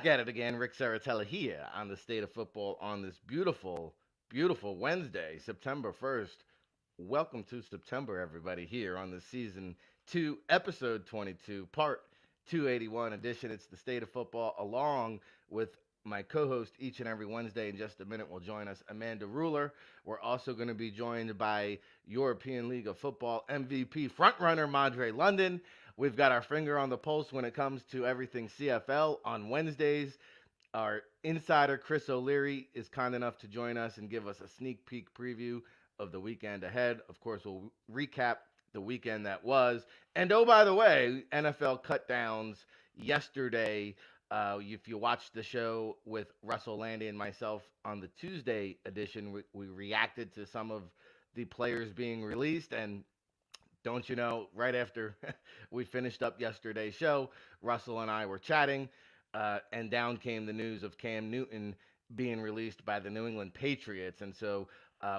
Back at it again, Rick Serritella here on the State of Football on this beautiful, beautiful Wednesday, September 1st. Welcome to September, everybody, here on the Season 2, Episode 22, Part 281 edition. It's the State of Football, along with my co-host each and every Wednesday. In just a minute will join us, Amanda Ruller. We're also going to be joined by European League of Football MVP frontrunner Madre London. We've got our finger on the pulse when it comes to everything CFL on Wednesdays. Our insider, Chris O'Leary, is kind enough to join us and give us a sneak peek preview of the weekend ahead. Of course, we'll recap the weekend that was. And oh, by the way, NFL cut downs yesterday. If you watched the show with Russell Landy and myself on the Tuesday edition, we reacted to some of the players being released. And don't you know, right after we finished up yesterday's show, Russell and I were chatting, and down came the news of Cam Newton being released by the New England Patriots. And so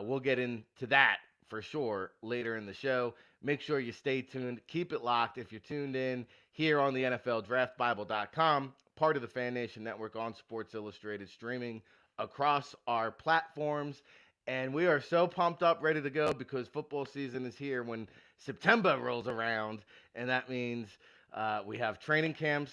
we'll get into that for sure later in the show. Make sure you stay tuned. Keep it locked if you're tuned in here on the NFLDraftBible.com, part of the Fan Nation Network on Sports Illustrated, streaming across our platforms. And we are so pumped up, ready to go, because football season is here when September rolls around. And that means we have training camps.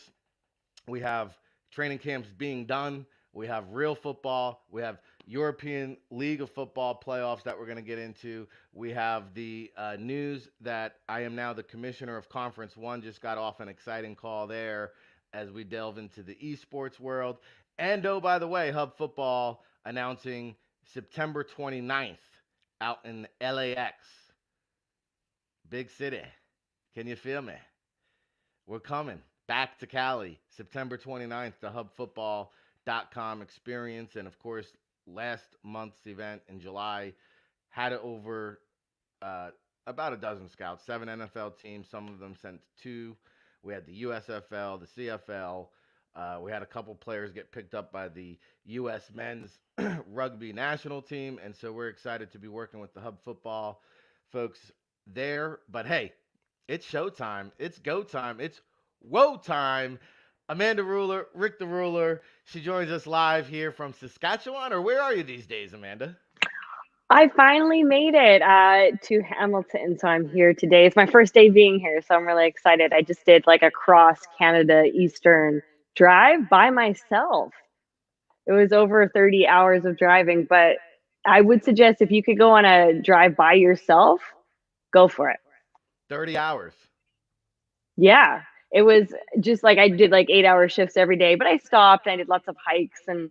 We have training camps being done. We have real football. We have European League of Football playoffs that we're going to get into. We have the news that I am now the commissioner of Conference 1. Just got off an exciting call there as we delve into the esports world. And oh, by the way, Hub Football announcing September 29th out in LAX. Big city. Can you feel me? We're coming back to Cali, September 29th, the hubfootball.com experience. And of course, last month's event in July had over about a dozen scouts, 7 NFL teams. Some of them sent 2. We had the USFL, the CFL. We had a couple players get picked up by the U.S. men's rugby national team. And so we're excited to be working with the Hub Football folks there. But hey, it's showtime. It's go time. It's whoa time. Amanda Ruller, Rick the Ruler. She joins us live here from Saskatchewan. Or where are you these days, Amanda? I finally made it to Hamilton, so I'm here today. It's my first day being here, so I'm really excited. I just did like a cross Canada Eastern drive by myself. It was over 30 hours of driving, but I would suggest if you could go on a drive by yourself, go for it. 30 hours. Yeah, it was just like I did like 8-hour shifts every day, but I stopped. I did lots of hikes and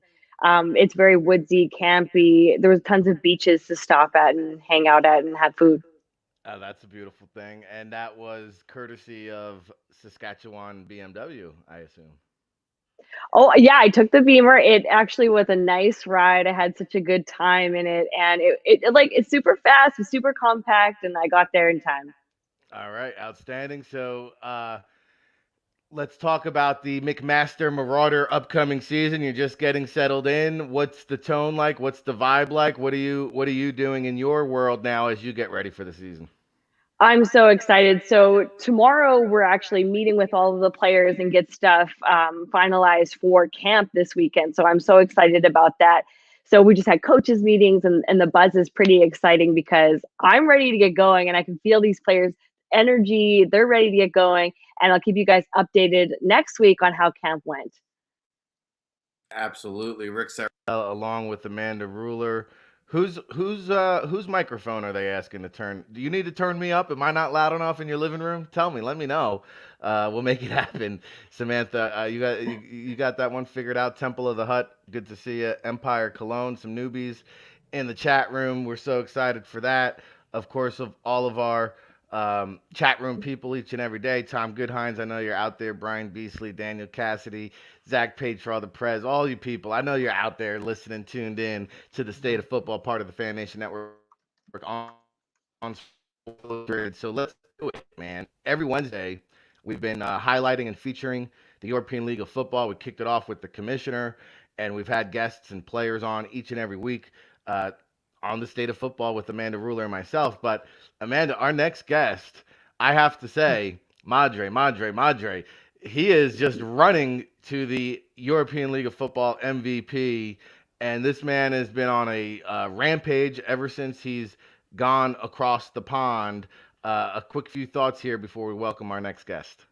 it's very woodsy, campy. There was tons of beaches to stop at and hang out at and have food. That's a beautiful thing. And that was courtesy of Saskatchewan BMW, I assume. Oh, yeah, I took the Beamer. It actually was a nice ride. I had such a good time in it, and it's super fast, it's super compact, and I got there in time. All right, outstanding. So let's talk about the McMaster Marauder upcoming season. You're just getting settled in. What's the tone like? What's the vibe like? What are you doing in your world now as you get ready for the season? I'm so excited. So tomorrow we're actually meeting with all of the players and get stuff finalized for camp this weekend. So I'm so excited about that. So we just had coaches meetings and the buzz is pretty exciting because I'm ready to get going and I can feel these players' energy. They're ready to get going. And I'll keep you guys updated next week on how camp went. Absolutely, Rick Sarah, along with Amanda Ruler. Whose microphone are they asking to turn? Do you need to turn me up? Am I not loud enough in your living room? Tell me. Let me know. We'll make it happen. Samantha, you got that one figured out. Temple of the Hut. Good to see you. Empire Cologne. Some newbies in the chat room. We're so excited for that. Of course, of all of our chat room people each and every day. Tom Goodhines, I know you're out there. Brian Beasley, Daniel Cassidy, Zach Page for all the prez, all you people. I know you're out there listening, tuned in to the State of Football, part of the Fan Nation Network on so let's do it, man. Every Wednesday, we've been highlighting and featuring the European League of Football. We kicked it off with the commissioner, and we've had guests and players on each and every week on the State of Football with Amanda Ruler and myself. But Amanda, our next guest, I have to say, Madre, he is just running to the European League of Football MVP, and this man has been on a rampage ever since he's gone across the pond. A quick few thoughts here before we welcome our next guest.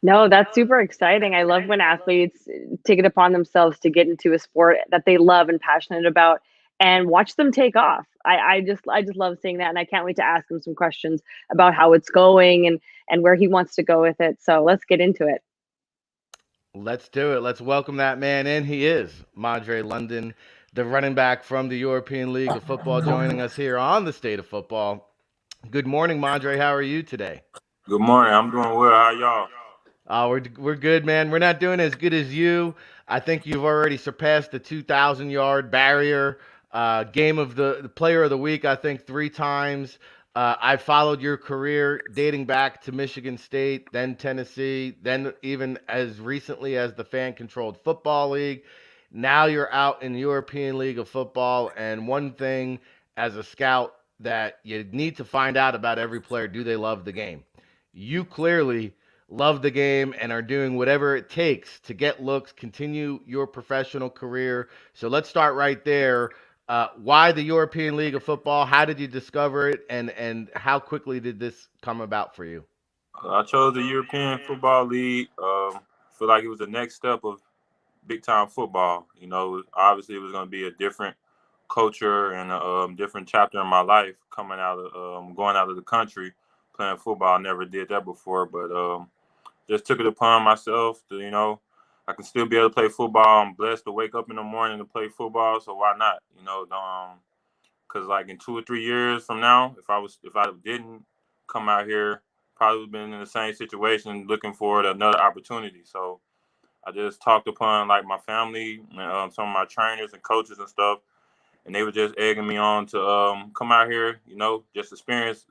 No, that's super exciting. I love when athletes take it upon themselves to get into a sport that they love and passionate about and watch them take off. I just love seeing that, and I can't wait to ask him some questions about how it's going and where he wants to go with it. So let's get into it. Let's do it. Let's welcome that man in. He is Madre London, the running back from the European League of Football, joining us here on the State of Football. Good morning, Madre. How are you today? Good morning. I'm doing well. How y'all? We're good, man. We're not doing as good as you. I think you've already surpassed the 2,000 yard barrier. Game of the player of the week, I think 3 times. I followed your career dating back to Michigan State, then Tennessee, then even as recently as the fan controlled football league. Now you're out in the European League of Football. And one thing as a scout that you need to find out about every player, do they love the game? You clearly love the game and are doing whatever it takes to get looks, continue your professional career. So let's start right there. Why the European League of Football? How did you discover it, and how quickly did this come about for you? I chose the European Football League. Feel like it was the next step of big time football. Obviously it was going to be a different culture and a different chapter in my life coming out of going out of the country playing football. I never did that before, but just took it upon myself to I can still be able to play football. I'm blessed to wake up in the morning to play football, so why not? Because like in 2 or 3 years from now, if I didn't come out here, probably would have been in the same situation, looking for another opportunity. So I just talked upon like my family, some of my trainers and coaches and stuff, and they were just egging me on to come out here. Just experience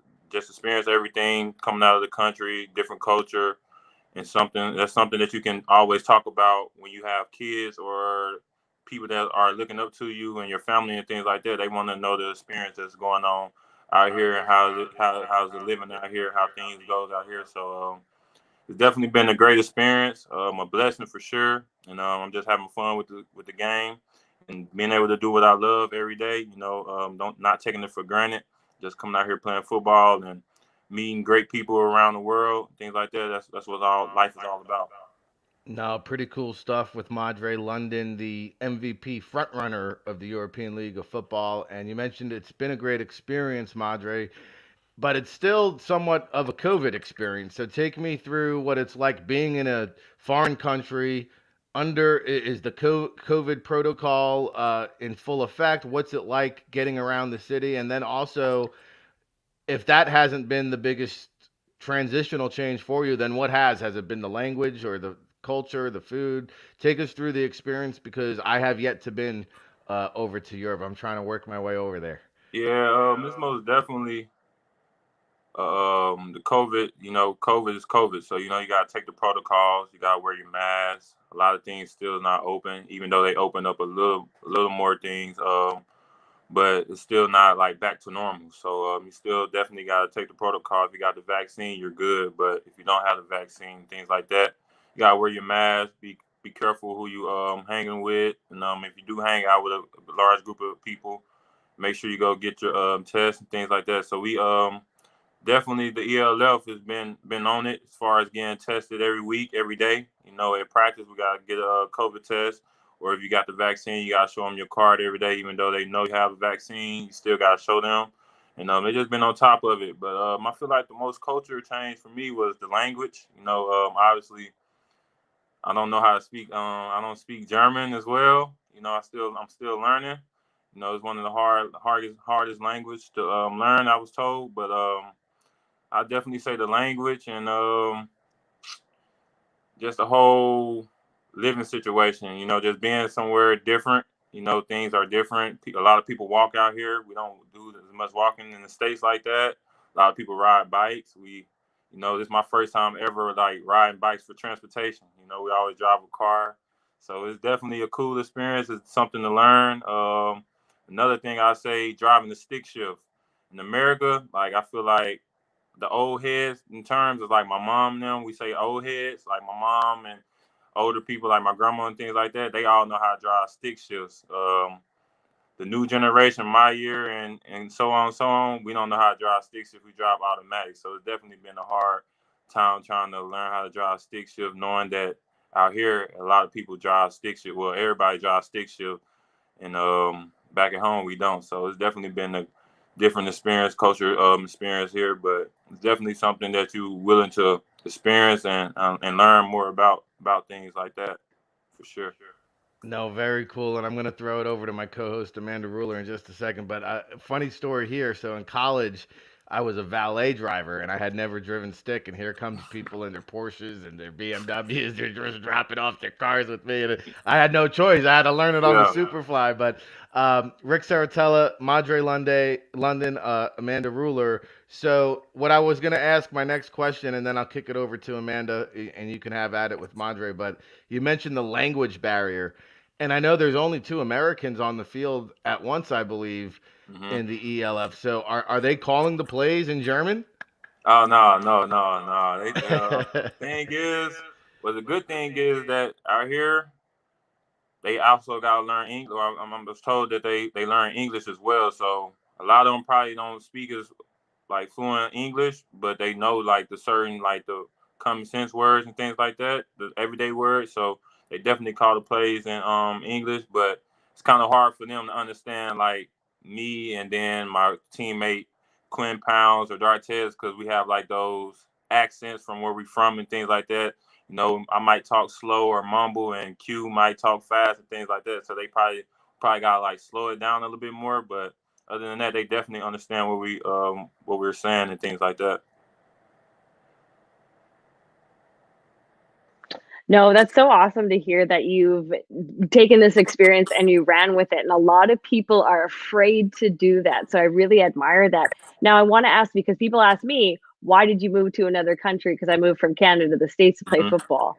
everything coming out of the country, different culture, and something that you can always talk about when you have kids or people that are looking up to you and your family and things like that. They want to know the experience that's going on out here and how's the living out here, how things goes out here. So it's definitely been a great experience, a blessing for sure, and I'm just having fun with the game and being able to do what I love every day. Don't not taking it for granted. Just coming out here playing football and meeting great people around the world, things like that. That's what all life is all about. No, pretty cool stuff with Madre London, the MVP frontrunner of the European League of Football. And you mentioned it's been a great experience, Madre, but it's still somewhat of a COVID experience. So take me through what it's like being in a foreign country. Is the COVID protocol in full effect? What's it like getting around the city? And then also, if that hasn't been the biggest transitional change for you, then what has? Has it been the language or the culture, the food? Take us through the experience because I have yet to been over to Europe. I'm trying to work my way over there. Yeah, it's most definitely the COVID. COVID is COVID, so you gotta take the protocols. You gotta wear your mask. A lot of things still not open, even though they open up a little more things. But it's still not like back to normal. So you still definitely got to take the protocol. If you got the vaccine, you're good. But if you don't have the vaccine, things like that, you got to wear your mask. Be careful who you hanging with. And if you do hang out with a large group of people, make sure you go get your test and things like that. So we definitely the ELF has been on it as far as getting tested every week, every day. At practice we gotta get a COVID test, or if you got the vaccine, you gotta show them your card every day. Even though they know you have a vaccine, you still gotta show them. And they just been on top of it. But I feel like the most culture change for me was the language. Obviously I don't know how to speak. I don't speak German as well. I'm still learning. It's one of the hardest language to learn. I was told, but I definitely say the language and just the whole living situation. Just being somewhere different. Things are different. A lot of people walk out here. We don't do as much walking in the States like that. A lot of people ride bikes. This is my first time ever like riding bikes for transportation. We always drive a car. So it's definitely a cool experience. It's something to learn. Another thing I say, driving the stick shift. In America, like I feel like the old heads in terms of like my mom and them. We say old heads, like my mom and older people like my grandma and things like that. They all know how to drive stick shifts. The new generation, my year, and so on and so on, we don't know how to drive stick shift. We drive automatic. So it's definitely been a hard time trying to learn how to drive stick shift, knowing that out here a lot of people drive stick shift. Well, everybody drives stick shift, and back at home we don't. So it's definitely been a different experience, culture experience here, but it's definitely something that you're willing to experience and learn more about things like that, for sure. No, very cool. And I'm going to throw it over to my co-host Amanda Ruller in just a second. But funny story here. So in college, I was a valet driver, and I had never driven stick. And here comes people in their Porsches and their BMWs. They're just dropping off their cars with me, and I had no choice. I had to learn it on the Yeah. Superfly. But Rick Serritella, Madre London, Amanda Ruller. So what I was going to ask my next question, and then I'll kick it over to Amanda, and you can have at it with Madre. But you mentioned the language barrier. And I know there's only two Americans on the field at once, I believe, Hmm. in the ELF. So are they calling the plays in German? Oh, no, no, no, no. Thing is, well, the good thing is that out here they also got to learn English. I'm just told that they learn English as well. So a lot of them probably don't speak as like fluent English, but they know like the certain like the common sense words and things like that, the everyday words. So they definitely call the plays in English, but it's kind of hard for them to understand like me and then my teammate Quinn Pounds or Dartez because we have like those accents from where we from and things like that. You know, I might talk slow or mumble, and Q might talk fast and things like that. So they probably gotta like slow it down a little bit more, but other than that, they definitely understand what we're saying and things like that. No, that's so awesome to hear that you've taken this experience and you ran with it. And a lot of people are afraid to do that. So I really admire that. Now, I want to ask because people ask me, why did you move to another country? Because I moved from Canada to the States to play Hmm. football.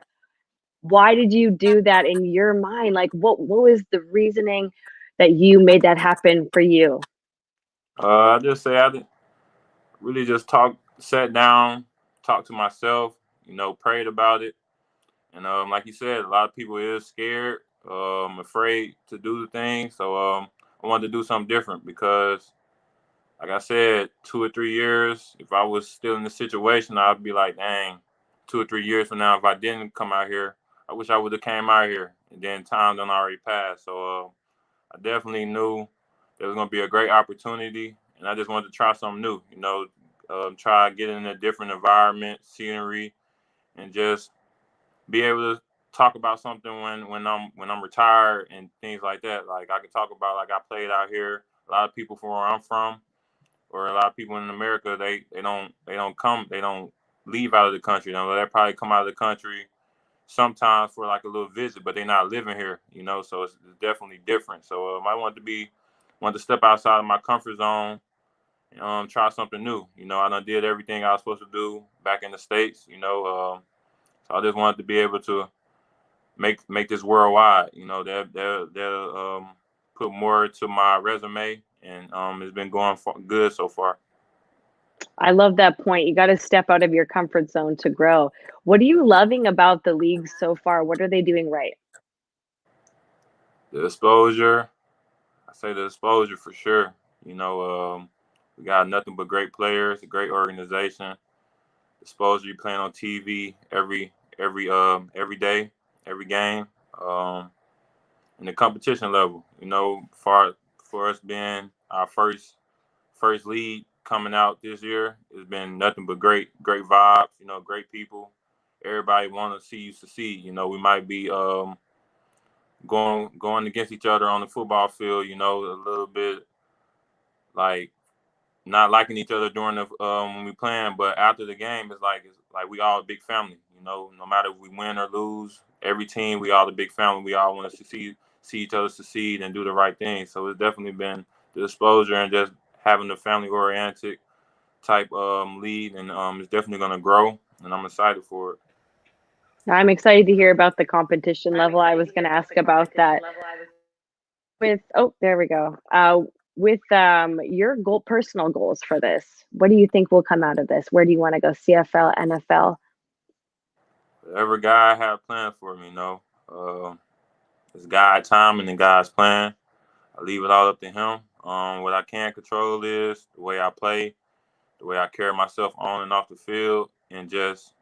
Why did you do that in your mind? Like, what was the reasoning that you made that happen for you? I just say really just sat down, talked to myself, prayed about it, and like you said, a lot of people is scared, afraid to do the thing. So I wanted to do something different because, like I said, 2 or 3 years, if I was still in the situation, I'd be like, dang, 2 or 3 years from now, if I didn't come out here, I wish I would have came out here. And then time done already passed. So I definitely knew there was going to be a great opportunity, and I just wanted to try something new. Try getting in a different environment, scenery, and just be able to talk about something when I'm retired and things like that. Like I could talk about like I played out here. A lot of people from where I'm from, or a lot of people in America, they don't leave out of the country. They probably come out of the country sometimes for like a little visit, but they're not living here. So it's definitely different. So I wanted to step outside of my comfort zone, and try something new. I done did everything I was supposed to do back in the States. So I just wanted to be able to make this worldwide. They'll put more to my resume, and it's been going good so far. I love that point. You got to step out of your comfort zone to grow. What are you loving about the league so far? What are they doing right? The exposure, I say the exposure for sure. We got nothing but great players, a great organization. Exposure, you playing on TV every day, every game, and the competition level. For us being our first league coming out this year, it's been nothing but great vibes. Great people. Everybody want to see you succeed. We might be going against each other on the football field. A little bit like not liking each other during the when we playing, but after the game, it's like we all a big family. No matter if we win or lose, every team we all a big family. We all want to see each other succeed and do the right thing. So it's definitely been the exposure and just having the family oriented type lead, and it's definitely gonna grow, and I'm excited for it. I'm excited to hear about the competition level. I was going to ask about that with, oh, there we go. with your personal goals for this, what do you think will come out of this? Where do you want to go? CFL, NFL? Whatever God have planned for me, it's God's timing and God's plan. I leave it all up to Him. What I can control is the way I play, the way I carry myself on and off the field, and just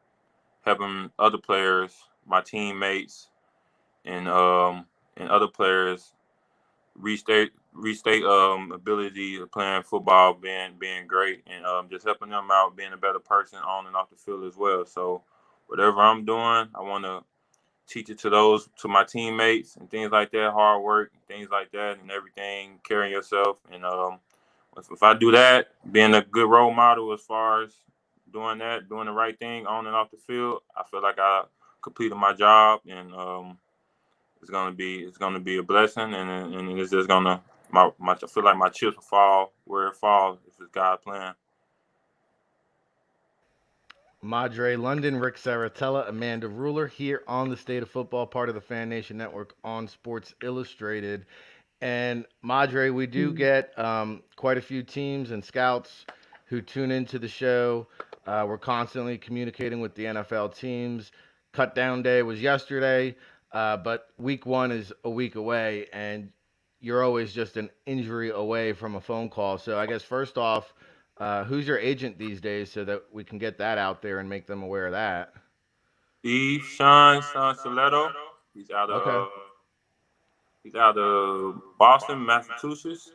helping other players, my teammates, and other players reach their ability of playing football, being great, and just helping them out, being a better person on and off the field as well. So whatever I'm doing, I want to teach it to my teammates and things like that, hard work, things like that, and everything, carrying yourself. And if I do that, being a good role model as far as doing that, doing the right thing on and off the field, I feel like I completed my job, and it's gonna be a blessing, and it's just gonna I feel like my chips will fall where it falls if it's God's plan. Madre London, Rick Serritella, Amanda Ruller here on the State of Football, part of the Fan Nation Network on Sports Illustrated. And Madre, we do get quite a few teams and scouts who tune into the show. We're constantly communicating with the NFL teams. Cut down day was yesterday, but week one is a week away, and you're always just an injury away from a phone call. So I guess first off, who's your agent these days so that we can get that out there and make them aware of that? Sean Stiletto. He's out of Okay. Boston, Massachusetts.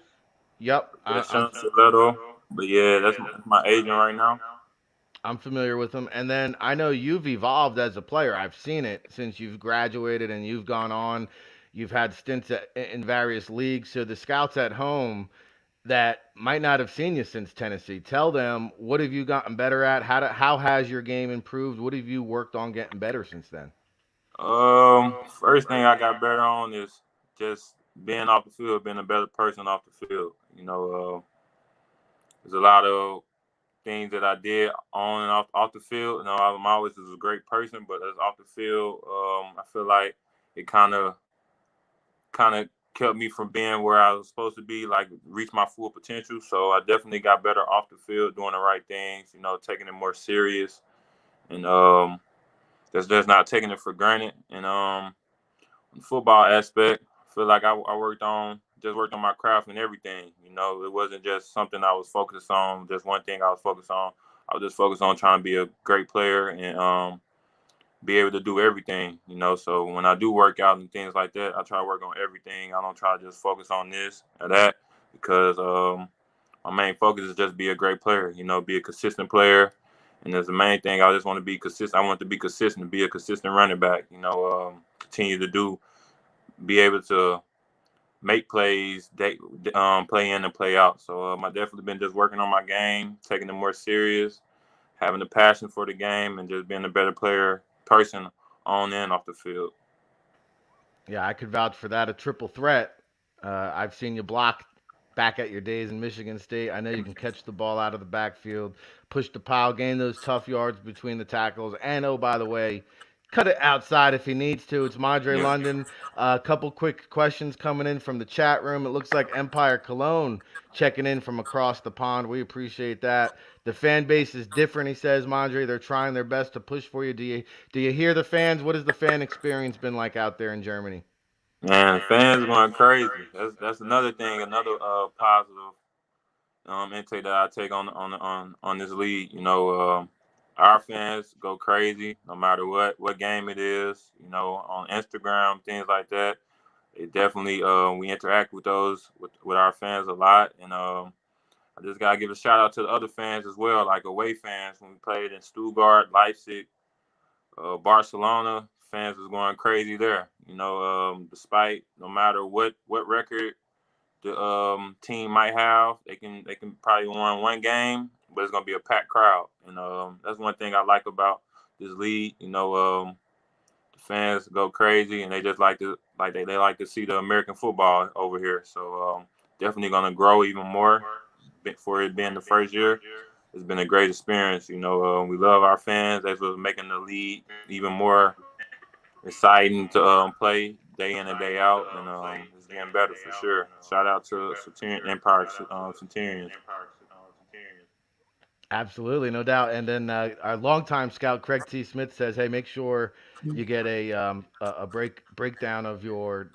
Yep. That's Sean Stiletto. But yeah, that's my agent right now. I'm familiar with them. And then I know you've evolved as a player. I've seen it since you've graduated and you've gone on. You've had stints in various leagues. So the scouts at home that might not have seen you since Tennessee, tell them, what have you gotten better at? How has your game improved? What have you worked on getting better since then? First thing I got better on is just being off the field, being a better person off the field. There's a lot of things that I did on and off the field. I'm always a great person, but as off the field, I feel like it kind of kept me from being where I was supposed to be, like reach my full potential. So I definitely got better off the field, doing the right things, taking it more serious, and just not taking it for granted. And the football aspect, I feel like I worked on my craft and everything. It wasn't just something I was focused on, just one thing I was focused on. I was just focused on trying to be a great player and be able to do everything. So when I do work out and things like that, I try to work on everything. I don't try to just focus on this or that because my main focus is just be a great player, be a consistent player. And that's the main thing. I just want to be consistent. I want to be consistent, be a consistent running back, continue to be able to make plays, play in and play out. So I definitely been just working on my game, taking it more serious, having a passion for the game, and just being a better person on and off the field. Yeah, I could vouch for that. A triple threat. I've seen you block back at your days in Michigan State. I know you can catch the ball out of the backfield, push the pile, gain those tough yards between the tackles, and oh, by the way, cut it outside if he needs to. It's Madre Yeah. London. A couple quick questions coming in from the chat room. It looks like Empire Cologne checking in from across the pond. We appreciate that. The fan base is different, he says, Madre. They're trying their best to push for you. Do you hear the fans? What has the fan experience been like out there in Germany? Man, fans going crazy. That's another thing, another positive intake that I take on this league. Our fans go crazy no matter what game it is. On Instagram, things like that. It definitely we interact with with our fans a lot, and I just gotta give a shout out to the other fans as well, like away fans when we played in Stuttgart, Leipzig, Barcelona. Fans was going crazy there. Despite no matter what record the team might have, they can probably win one game, but it's gonna be a packed crowd, and that's one thing I like about this league. The fans go crazy, and they just they like to see the American football over here. So definitely gonna grow even more for it being the first year. It's been a great experience. We love our fans. That's what's making the league even more exciting to play day in and day out, and getting better for sure. Shout out to Empire Centurions. Absolutely, no doubt. And then our longtime scout Craig T. Smith says, "Hey, make sure you get a breakdown of your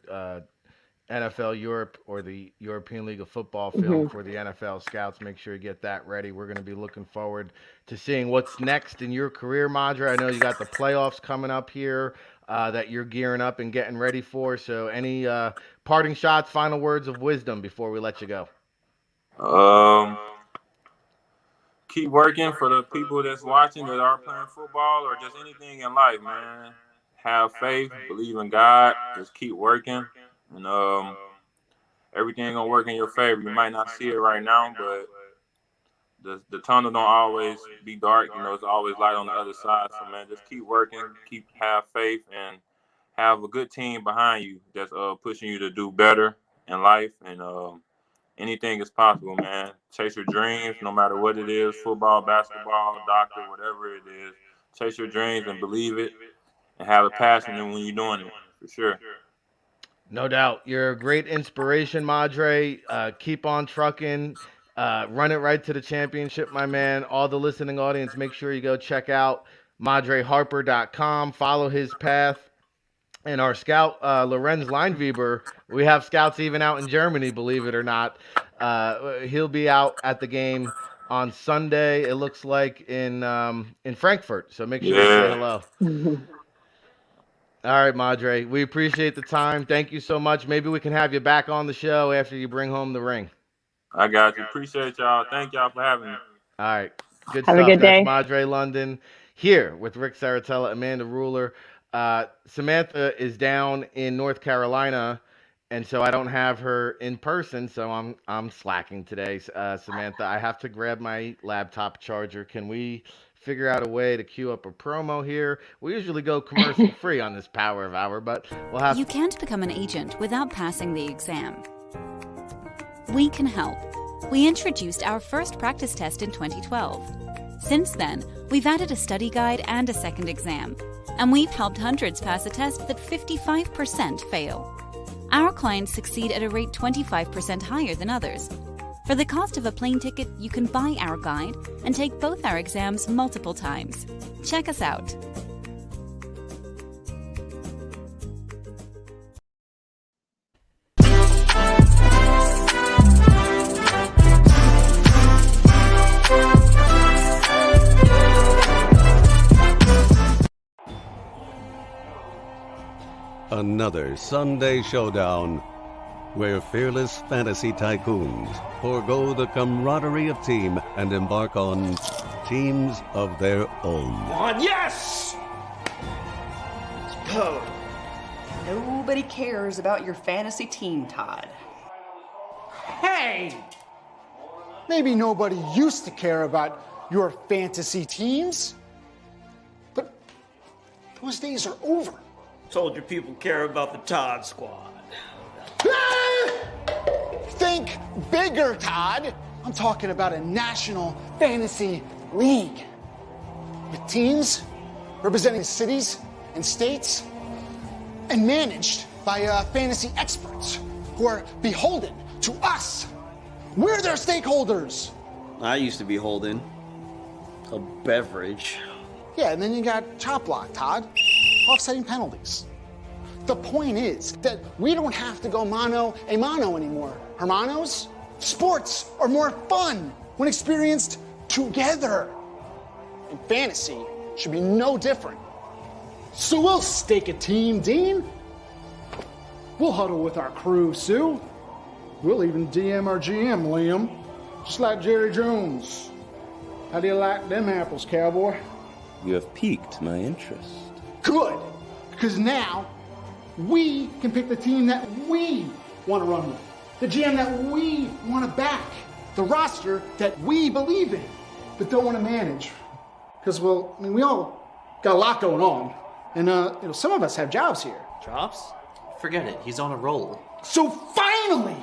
NFL Europe or the European League of Football film for the NFL scouts. Make sure you get that ready. We're going to be looking forward to seeing what's next in your career, Madre. I know you got the playoffs coming up here that you're gearing up and getting ready for. So, any parting shots, final words of wisdom before we let you go?" Keep working for the people that's watching that are playing football or just anything in life, man. Have faith, believe in God, just keep working, and everything gonna work in your favor. You might not see it right now, but the tunnel don't always be dark. You know, it's always light on the other side. So, man, just keep working, have faith, and have a good team behind you that's pushing you to do better in life, and anything is possible, man. Chase your dreams, no matter what it is, football, basketball, doctor, whatever it is. Chase your dreams and believe it and have a passion in when you're doing it, for sure. No doubt. You're a great inspiration, Madre. Keep on trucking. Run it right to the championship, my man. All the listening audience, make sure you go check out MadreHarper.com. Follow his path. And our scout, Lorenz Leinweber, we have scouts even out in Germany, believe it or not. He'll be out at the game on Sunday, it looks like, in Frankfurt. So make sure you say hello. All right, Madre. We appreciate the time. Thank you so much. Maybe we can have you back on the show after you bring home the ring. I got you. Appreciate y'all. Thank y'all for having me. All right. Good have stuff. A good day. That's Madre London here with Rick Serritella, Amanda Ruller. Samantha is down in North Carolina, and so I don't have her in person, so I'm slacking today. Samantha, I have to grab my laptop charger. Can we figure out a way to queue up a promo here? We usually go commercial free on this Power of Hour, but we'll have You can't become an agent without passing the exam. We can help. We introduced our first practice test in 2012. Since then, we've added a study guide and a second exam, and we've helped hundreds pass a test that 55% fail. Our clients succeed at a rate 25% higher than others. For the cost of a plane ticket, you can buy our guide and take both our exams multiple times. Check us out. Another Sunday showdown where fearless fantasy tycoons forego the camaraderie of team and embark on teams of their own. Yes! Let's go. Nobody cares about your fantasy team, Todd. Hey! Maybe nobody used to care about your fantasy teams, but those days are over. Told you people care about the Todd Squad. Think bigger, Todd. I'm talking about a national fantasy league with teams representing cities and states and managed by fantasy experts who are beholden to us. We're their stakeholders. I used to be holding a beverage. Yeah, and then you got chop block, Todd. Offsetting penalties. The point is that we don't have to go mano a mano anymore. Hermanos, sports are more fun when experienced together. And fantasy should be no different. So we'll stake a team, Dean. We'll huddle with our crew, Sue. We'll even DM our GM, Liam. Just like Jerry Jones. How do you like them apples, cowboy? You have piqued my interest. Good, because now we can pick the team that we want to run with, the GM that we want to back, the roster that we believe in, but don't want to manage. Because, well, I mean, we all got a lot going on, and some of us have jobs here. Jobs? Forget it. He's on a roll. So finally,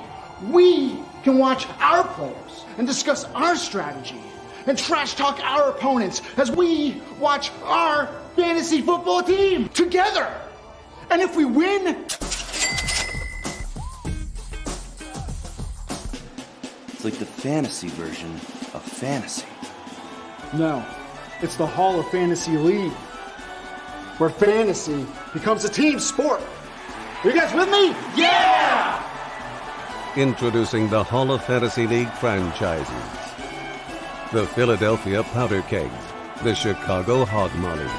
we can watch our players and discuss our strategy and trash talk our opponents as we watch our fantasy football team together. And if we win, It's like the fantasy version of fantasy. No, it's the Hall of Fantasy League, where fantasy becomes a team sport. Are you guys with me? Yeah! Introducing the Hall of Fantasy League franchises. The Philadelphia Powder Kegs, the Chicago Hog Mollies,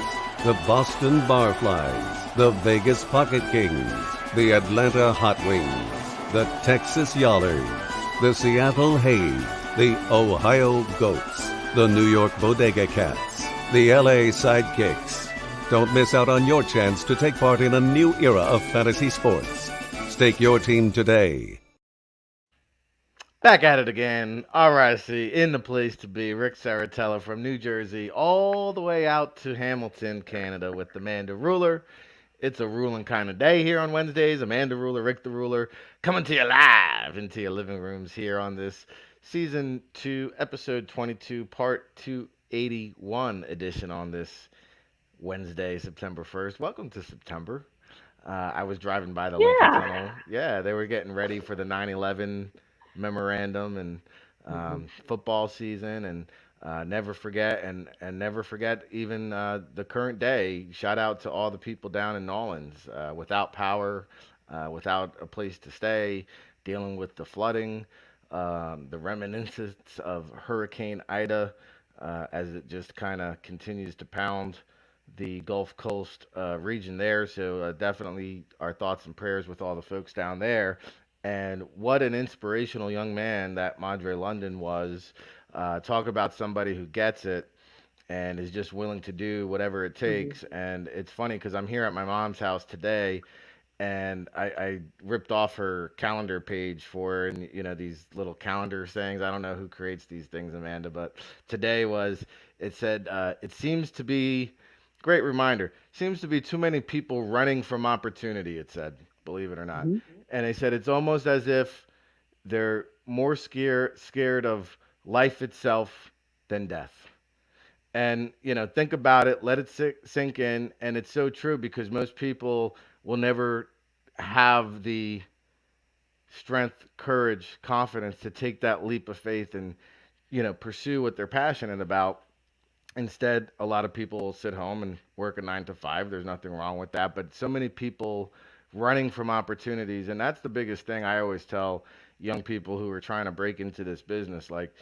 the Boston Barflies, the Vegas Pocket Kings, the Atlanta Hot Wings, the Texas Yallers, the Seattle Haze, the Ohio Goats, the New York Bodega Cats, the LA Sidekicks. Don't miss out on your chance to take part in a new era of fantasy sports. Stake your team today. Back at it again. RIC in the place to be. Rick Serritella from New Jersey all the way out to Hamilton, Canada with Amanda Ruller. It's a ruling kind of day here on Wednesdays. Amanda Ruller, Rick the Ruler, coming to you live into your living rooms here on this Season 2, Episode 22, Part 281 edition on this Wednesday, September 1st. Welcome to September. I was driving by the Lincoln Tunnel. Yeah, they were getting ready for the 9/11 memorandum and football season, and never forget even the current day. Shout out to all the people down in Nolens without power, without a place to stay, dealing with the flooding, the reminiscence of Hurricane Ida as it just kind of continues to pound the Gulf Coast region there. So definitely our thoughts and prayers with all the folks down there. And what an inspirational young man that Madre London was. Talk about somebody who gets it and is just willing to do whatever it takes. And it's funny because I'm here at my mom's house today, and I ripped off her calendar page for her, and you know, these little calendar sayings. I don't know who creates these things, Amanda, but today it said, it seems to be, great reminder, seems to be too many people running from opportunity, it said, believe it or not. And they said it's almost as if they're more scared of life itself than death. And, you know, think about it, let it sink in. And it's so true because most people will never have the strength, courage, confidence to take that leap of faith and, you know, pursue what they're passionate about. Instead, a lot of people will sit home and work a 9 to 5. There's nothing wrong with that. But so many people running from opportunities. And that's the biggest thing I always tell young people who are trying to break into this business. Like,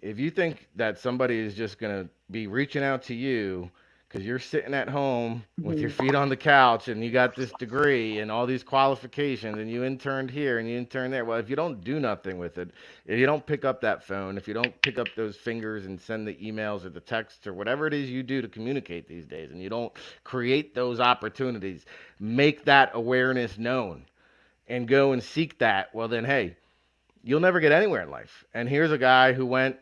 if you think that somebody is just going to be reaching out to you because you're sitting at home with your feet on the couch and you got this degree and all these qualifications and you interned here and you interned there. Well, if you don't do nothing with it, if you don't pick up that phone, if you don't pick up those fingers and send the emails or the texts or whatever it is you do to communicate these days, and you don't create those opportunities, make that awareness known and go and seek that, well then, hey, you'll never get anywhere in life. And here's a guy who went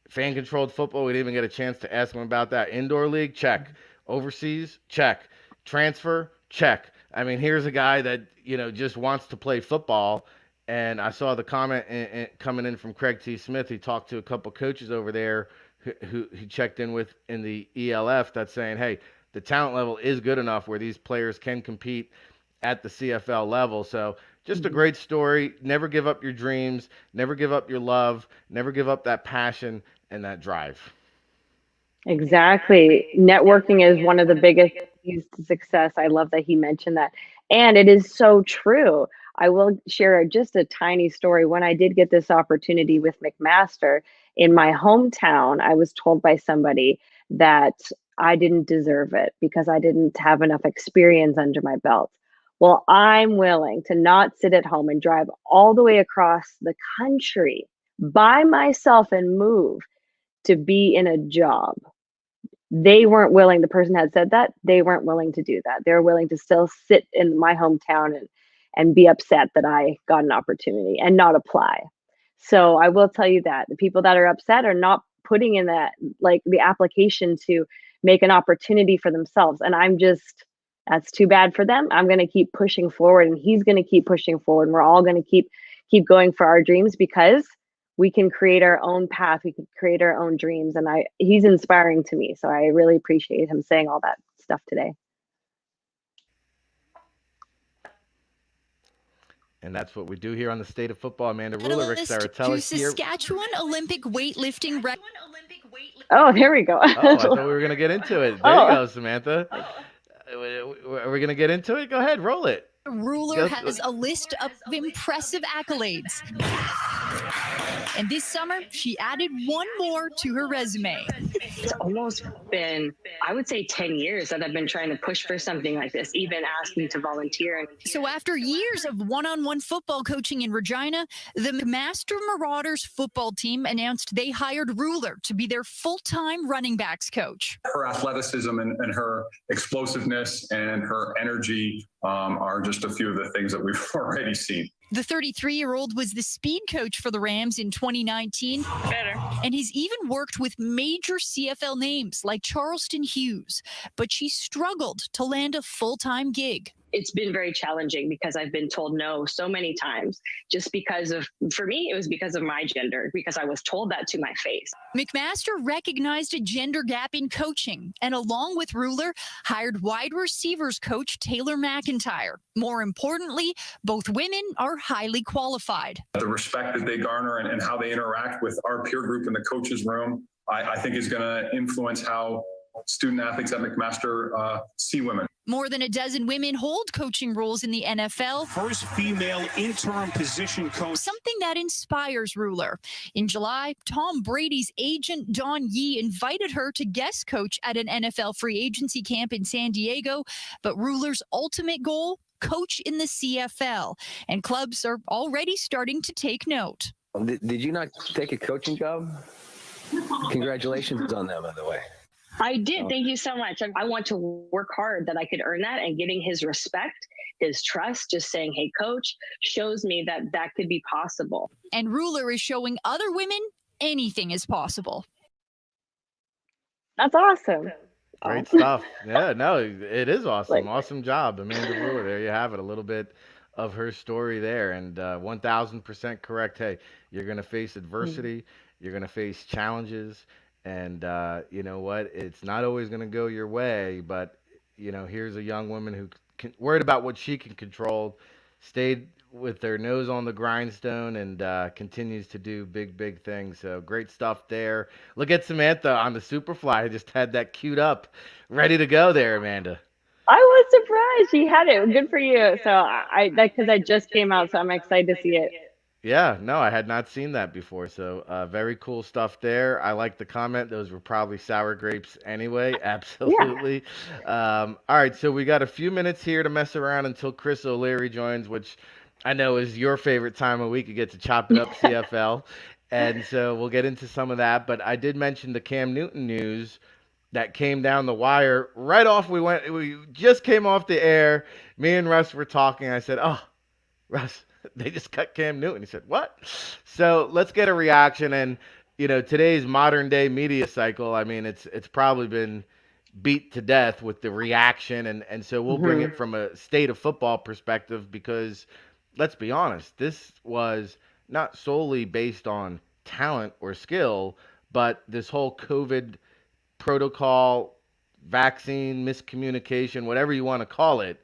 fan-controlled football. We didn't even get a chance to ask him about that. Indoor league, check. Overseas, check. Transfer, check. I mean, here's a guy that, you know, just wants to play football. And I saw the comment coming in from Craig T. Smith. He talked to a couple coaches over there who he checked in with in the ELF that's saying, hey, the talent level is good enough where these players can compete at the CFL level. So just a great story. Never give up your dreams. Never give up your love. Never give up that passion and that drive. Exactly. Networking is one of the biggest keys to success. I love that he mentioned that. And it is so true. I will share just a tiny story. When I did get this opportunity with McMaster in my hometown, I was told by somebody that I didn't deserve it because I didn't have enough experience under my belt. Well, I'm willing to not sit at home and drive all the way across the country by myself and move to be in a job. They weren't willing, the person had said that, they weren't willing to do that. They're willing to still sit in my hometown and be upset that I got an opportunity and not apply. So I will tell you that the people that are upset are not putting in that, like, the application to make an opportunity for themselves. And that's too bad for them. I'm going to keep pushing forward, and he's going to keep pushing forward. And we're all going to keep going for our dreams because we can create our own path. We can create our own dreams. And he's inspiring to me. So I really appreciate him saying all that stuff today. And that's what we do here on the State of Football. Amanda Ruller, Rick Serritella here. Saskatchewan Olympic weightlifting record. Oh, there we go. Oh, I thought we were going to get into it. There you go, Samantha. Are we going to get into it? Go ahead, roll it. Ruller has a list of impressive accolades. And this summer, she added one more to her resume. It's almost been, I would say, 10 years that I've been trying to push for something like this, even asking to volunteer. So after years of one-on-one football coaching in Regina, the McMaster Marauders football team announced they hired Ruller to be their full-time running backs coach. Her athleticism and her explosiveness and her energy are just a few of the things that we've already seen. The 33-year-old was the speed coach for the Rams in 2019. And he's even worked with major CFL names like Charleston Hughes. But she struggled to land a full-time gig. It's been very challenging because I've been told no so many times just because of, for me, it was because of my gender, because I was told that to my face. McMaster recognized a gender gap in coaching and along with Ruller, hired wide receivers coach Taylor McIntyre. More importantly, both women are highly qualified. The respect that they garner and how they interact with our peer group in the coach's room, I think is going to influence how student athletes at McMaster see women. More than a dozen women hold coaching roles in the NFL. First female interim position coach. Something that inspires Ruller. In July, Tom Brady's agent, Don Yee, invited her to guest coach at an NFL free agency camp in San Diego. But Ruller's ultimate goal, coach in the CFL. And clubs are already starting to take note. Did you not take a coaching job? Congratulations on that, by the way. I did. Thank you so much. I want to work hard that I could earn that, and getting his respect, his trust, just saying, hey, coach, shows me that that could be possible. And Ruller is showing other women anything is possible. That's awesome. Great stuff. Yeah, no, it is awesome. Awesome job, Amanda Ruller. There you have it. A little bit of her story there. And 1,000% correct. Hey, you're going to face adversity. You're going to face challenges. And you know what? It's not always going to go your way, but, you know, here's a young woman who worried about what she can control, stayed with their nose on the grindstone, and continues to do big things. So great stuff there. Look at Samantha on the Superfly. I just had that queued up, ready to go there, Amanda. I was surprised she had it. Good for you. So because I just came out, so I'm excited to see it. Yeah, no, I had not seen that before. So very cool stuff there. I like the comment. Those were probably sour grapes anyway. Absolutely. Yeah. All right, so we got a few minutes here to mess around until Chris O'Leary joins, which I know is your favorite time of week. You get to chop it up CFL. And so we'll get into some of that. But I did mention the Cam Newton news that came down the wire. Right off, we just came off the air. Me and Russ were talking. I said, oh, Russ, they just cut Cam Newton. He said, what? So let's get a reaction. And, you know, today's modern day media cycle, I mean, it's probably been beat to death with the reaction. And so we'll bring it from a State of Football perspective, because let's be honest, this was not solely based on talent or skill, but this whole COVID protocol, vaccine, miscommunication, whatever you want to call it.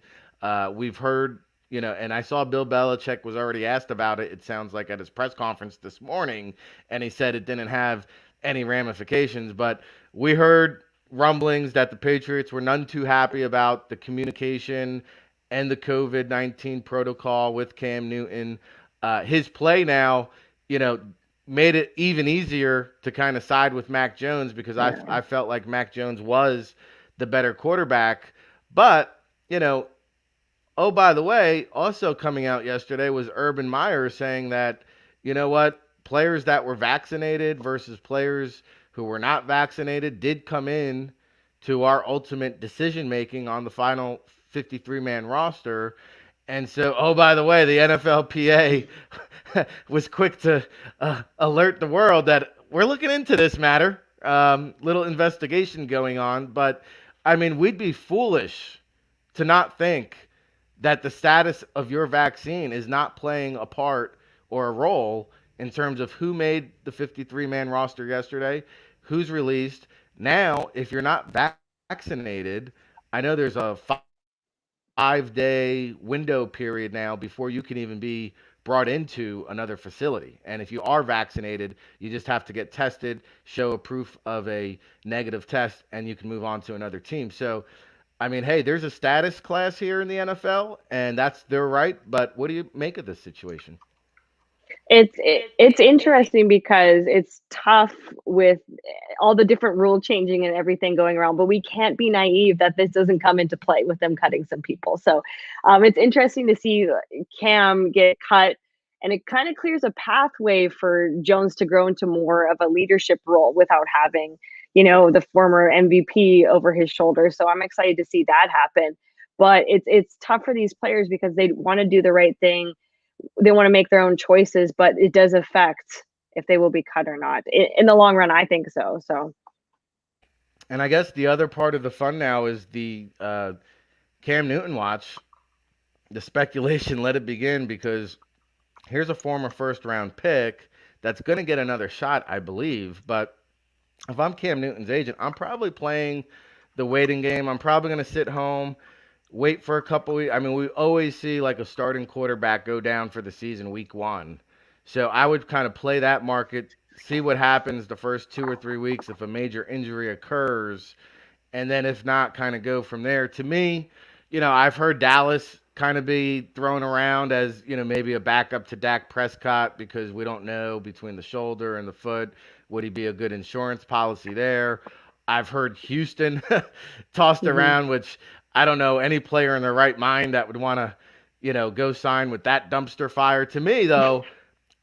We've heard, you know, and I saw Bill Belichick was already asked about it, it sounds like, at his press conference this morning, and he said it didn't have any ramifications. But we heard rumblings that the Patriots were none too happy about the communication and the COVID-19 protocol with Cam Newton. His play now, you know, made it even easier to kind of side with Mac Jones, because I felt like Mac Jones was the better quarterback. But, you know, oh, by the way, also coming out yesterday was Urban Meyer saying that, you know what, players that were vaccinated versus players who were not vaccinated did come in to our ultimate decision-making on the final 53-man roster. And so, oh, by the way, the NFLPA was quick to alert the world that we're looking into this matter. Little investigation going on. But, I mean, we'd be foolish to not think that the status of your vaccine is not playing a part or a role in terms of who made the 53-man roster yesterday, who's released. Now, if you're not vaccinated, I know there's a 5-day window period now before you can even be brought into another facility. And if you are vaccinated, you just have to get tested, show a proof of a negative test, and you can move on to another team. So, I mean, hey, there's a status class here in the NFL, and that's their right. But what do you make of this situation? It's interesting because it's tough with all the different rule changing and everything going around, but we can't be naive that this doesn't come into play with them cutting some people. So it's interesting to see Cam get cut, and it kind of clears a pathway for Jones to grow into more of a leadership role without having, the former MVP over his shoulder. So I'm excited to see that happen. But it's tough for these players because they want to do the right thing. They want to make their own choices, but it does affect if they will be cut or not. In the long run, I think so. And I guess the other part of the fun now is the Cam Newton watch. The speculation, let it begin, because here's a former first-round pick that's going to get another shot, I believe. But if I'm Cam Newton's agent, I'm probably playing the waiting game. I'm probably going to sit home, wait for a couple weeks. I mean, we always see like a starting quarterback go down for the season week 1. So I would kind of play that market, see what happens the first 2 or 3 weeks if a major injury occurs, and then if not, kind of go from there. To me, I've heard Dallas kind of be thrown around as, maybe a backup to Dak Prescott because we don't know between the shoulder and the foot, would he be a good insurance policy there? I've heard Houston tossed around, which I don't know any player in their right mind that would want to, go sign with that dumpster fire. To me, though,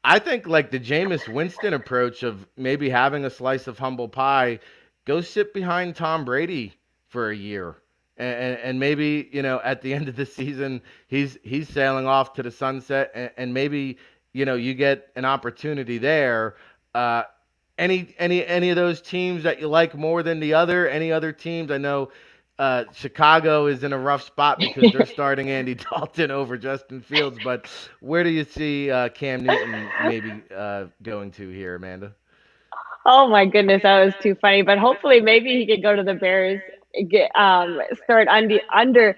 I think like the Jameis Winston approach of maybe having a slice of humble pie, go sit behind Tom Brady for a year. And maybe, at the end of the season, he's sailing off to the sunset, and maybe, you get an opportunity there. Any of those teams that you like more than the other? Any other teams? I know Chicago is in a rough spot because they're starting Andy Dalton over Justin Fields. But where do you see Cam Newton maybe going to here, Amanda? Oh my goodness, that was too funny. But hopefully, maybe he could go to the Bears, start under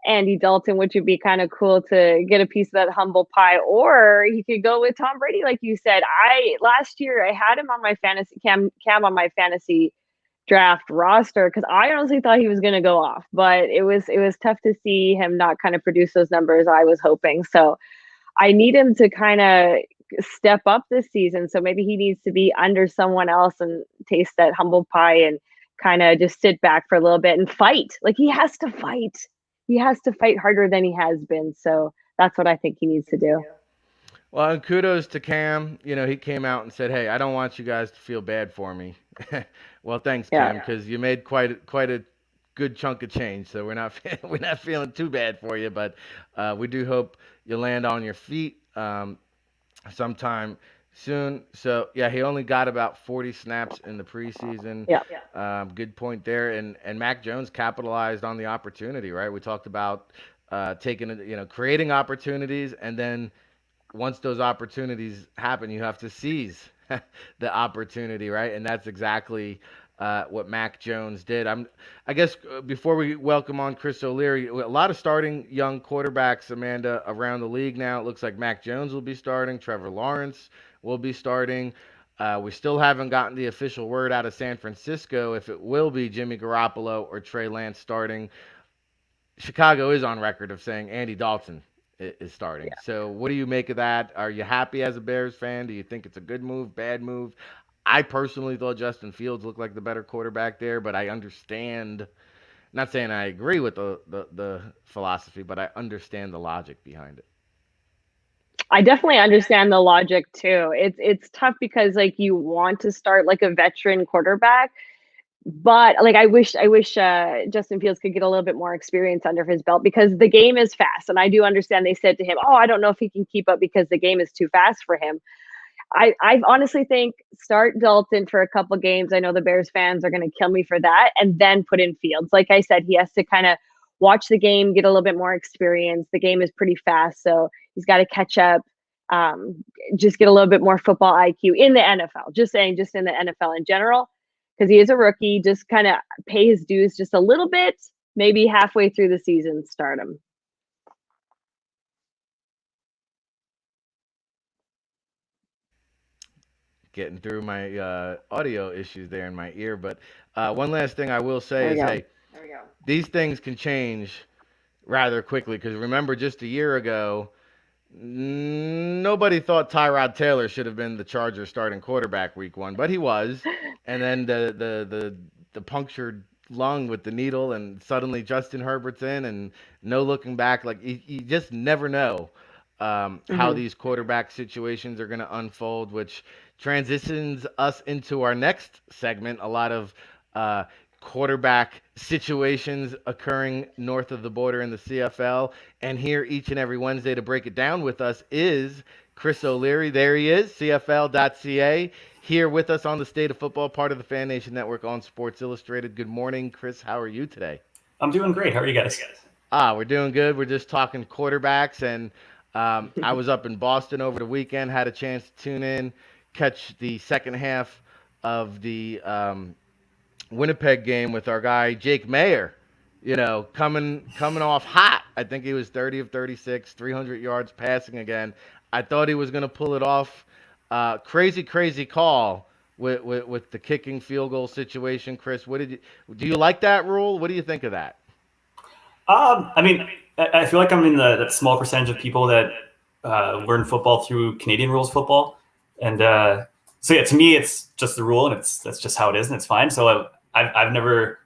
Andy Dalton, which would be kind of cool to get a piece of that humble pie. Or he could go with Tom Brady, like you said. Last year I had him on my fantasy Cam on my fantasy draft roster because I honestly thought he was going to go off, but it was tough to see him not kind of produce those numbers I was hoping. So I need him to kind of step up this season. So maybe he needs to be under someone else and taste that humble pie and kind of just sit back for a little bit and fight. Like he has to fight. He has to fight harder than he has been. So that's what I think he needs to do. Well, and kudos to Cam. He came out and said, "Hey, I don't want you guys to feel bad for me." Well, thanks, Cam, because you made quite a good chunk of change. So we're not feeling too bad for you, but we do hope you land on your feet sometime soon. So yeah, he only got about 40 snaps in the preseason. Good point there. And Mac Jones capitalized on the opportunity, right? We talked about creating opportunities, and then once those opportunities happen, you have to seize the opportunity, right? And that's exactly what Mac Jones did. I guess before we welcome on Chris O'Leary, a lot of starting young quarterbacks, Amanda, around the league now. It looks like Mac Jones will be starting. Trevor Lawrence will be starting. We still haven't gotten the official word out of San Francisco if it will be Jimmy Garoppolo or Trey Lance starting. Chicago is on record of saying Andy Dalton is starting. So what do you make of that? Are you happy as a Bears fan? Do you think it's a good move, bad move? I personally thought Justin Fields looked like the better quarterback there, but I understand, not saying I agree with the philosophy, but I understand the logic behind it. I definitely understand the logic too. It's tough because like you want to start like a veteran quarterback, but like I wish Justin Fields could get a little bit more experience under his belt because the game is fast. And I do understand they said to him, "Oh, I don't know if he can keep up because the game is too fast for him." I honestly think start Dalton for a couple games. I know the Bears fans are going to kill me for that, and then put in Fields. Like I said, he has to kind of watch the game, get a little bit more experience. The game is pretty fast, so he's got to catch up. Just get a little bit more football IQ in the NFL. Just in the NFL in general, because he is a rookie. Just kind of pay his dues just a little bit, Maybe halfway through the season, start him. Getting through my audio issues there in my ear. But one last thing I will say There we is, go. hey, these things can change rather quickly. Because remember, just a year ago, nobody thought Tyrod Taylor should have been the Chargers starting quarterback week 1, but he was. And then the punctured lung with the needle, and suddenly Justin Herbert's in, and no looking back. Like you just never know how these quarterback situations are going to unfold, which transitions us into our next segment. A lot of quarterback situations occurring north of the border in the CFL. And here each and every Wednesday to break it down with us is Chris O'Leary. There he is, CFL.ca, here with us on the State of Football, part of the Fan Nation Network on Sports Illustrated. Good morning, Chris. How are you today? I'm doing great. How are you guys? We're doing good. We're just talking quarterbacks, and I was up in Boston over the weekend, had a chance to tune in, catch the second half of the Winnipeg game with our guy Jake Mayer, coming off hot. I think he was 30 of 36, 300 yards passing again. I thought he was going to pull it off. Crazy call with the kicking field goal situation. Chris, do you like that rule? What do you think of that? I mean, I feel like I'm in that small percentage of people that learn football through Canadian rules football, and so yeah, to me, it's just the rule, and that's just how it is, and it's fine. So I've never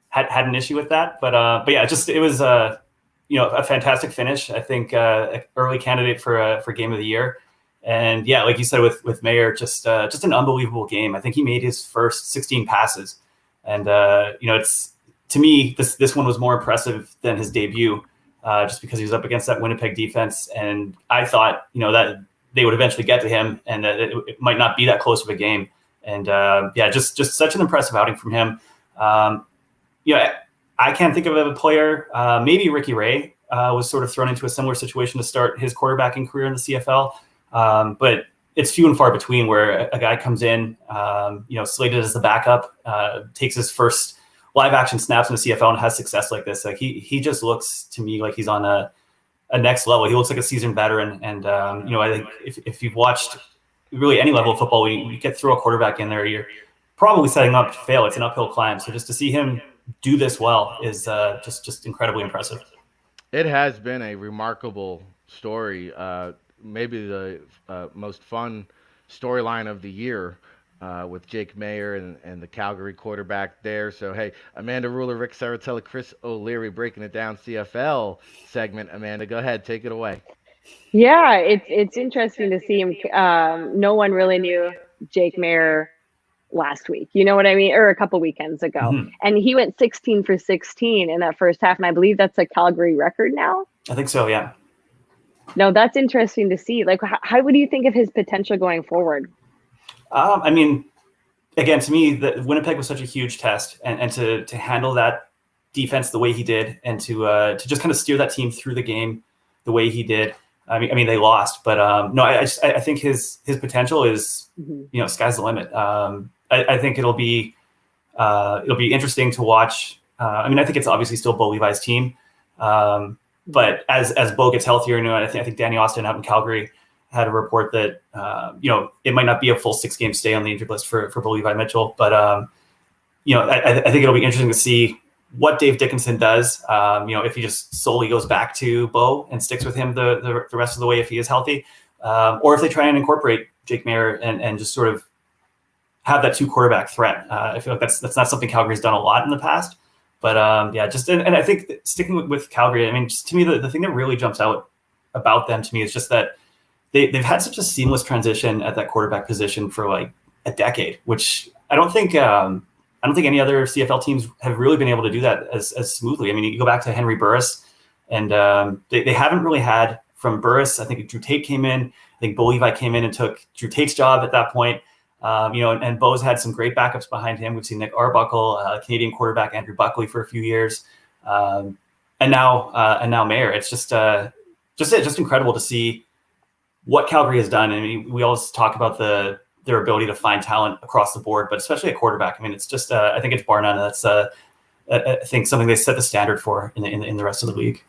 had an issue with that, but yeah, it was a fantastic finish. I think early candidate for game of the year, and yeah, like you said with Mayer, just an unbelievable game. I think he made his first 16 passes, and it's. To me, this one was more impressive than his debut, just because he was up against that Winnipeg defense, and I thought that they would eventually get to him, and that it might not be that close of a game. And yeah, just such an impressive outing from him. I can't think of a player. Maybe Ricky Ray was sort of thrown into a similar situation to start his quarterbacking career in the CFL, but it's few and far between where a guy comes in, slated as the backup, takes his first live action snaps in the CFL and has success like this. Like he just looks to me like he's on a next level. He looks like a seasoned veteran. And, I think if you've watched really any level of football, when you get through a quarterback in there, you're probably setting up to fail. It's an uphill climb. So just to see him do this well is just incredibly impressive. It has been a remarkable story. Maybe the most fun storyline of the year. With Jake Mayer and the Calgary quarterback there. So, hey, Amanda Ruller, Rick Serritella, Chris O'Leary breaking it down CFL segment. Amanda, go ahead. Take it away. Yeah, it's interesting to see him. No one really knew Jake Mayer last week. You know what I mean? Or a couple weekends ago. Mm-hmm. And he went 16 for 16 in that first half. And I believe that's a Calgary record now. I think so, yeah. No, that's interesting to see. Like, how would you think of his potential going forward? I mean, again, to me, Winnipeg was such a huge test, and to handle that defense the way he did, and to just kind of steer that team through the game the way he did. I mean, they lost, but no, I think his potential is, sky's the limit. I think it'll be interesting to watch. I mean, I think it's obviously still Bo Levi's team, but as Bo gets healthier, I think Danny Austin out in Calgary had a report that, it might not be a full 6-game stay on the injured list for Bo Levi Mitchell. But, I think it'll be interesting to see what Dave Dickinson does, if he just solely goes back to Bo and sticks with him the rest of the way if he is healthy, or if they try and incorporate Jake Mayer and just sort of have that 2 quarterback threat. I feel like that's not something Calgary's done a lot in the past. But, and I think sticking with Calgary, I mean, just to me, the thing that really jumps out about them to me is just that they've had such a seamless transition at that quarterback position for like a decade, which I don't think any other CFL teams have really been able to do that as smoothly. I mean, you go back to Henry Burris, and they haven't really had from Burris. I think Drew Tate came in. I think Bo Levi came in and took Drew Tate's job at that point. And Bo's had some great backups behind him. We've seen Nick Arbuckle, Canadian quarterback Andrew Buckley for a few years, and now Mayer. It's just incredible to see what Calgary has done. I mean, we always talk about their ability to find talent across the board, but especially at quarterback. I mean, it's just I think it's bar none. That's I think something they set the standard for in the rest of the league.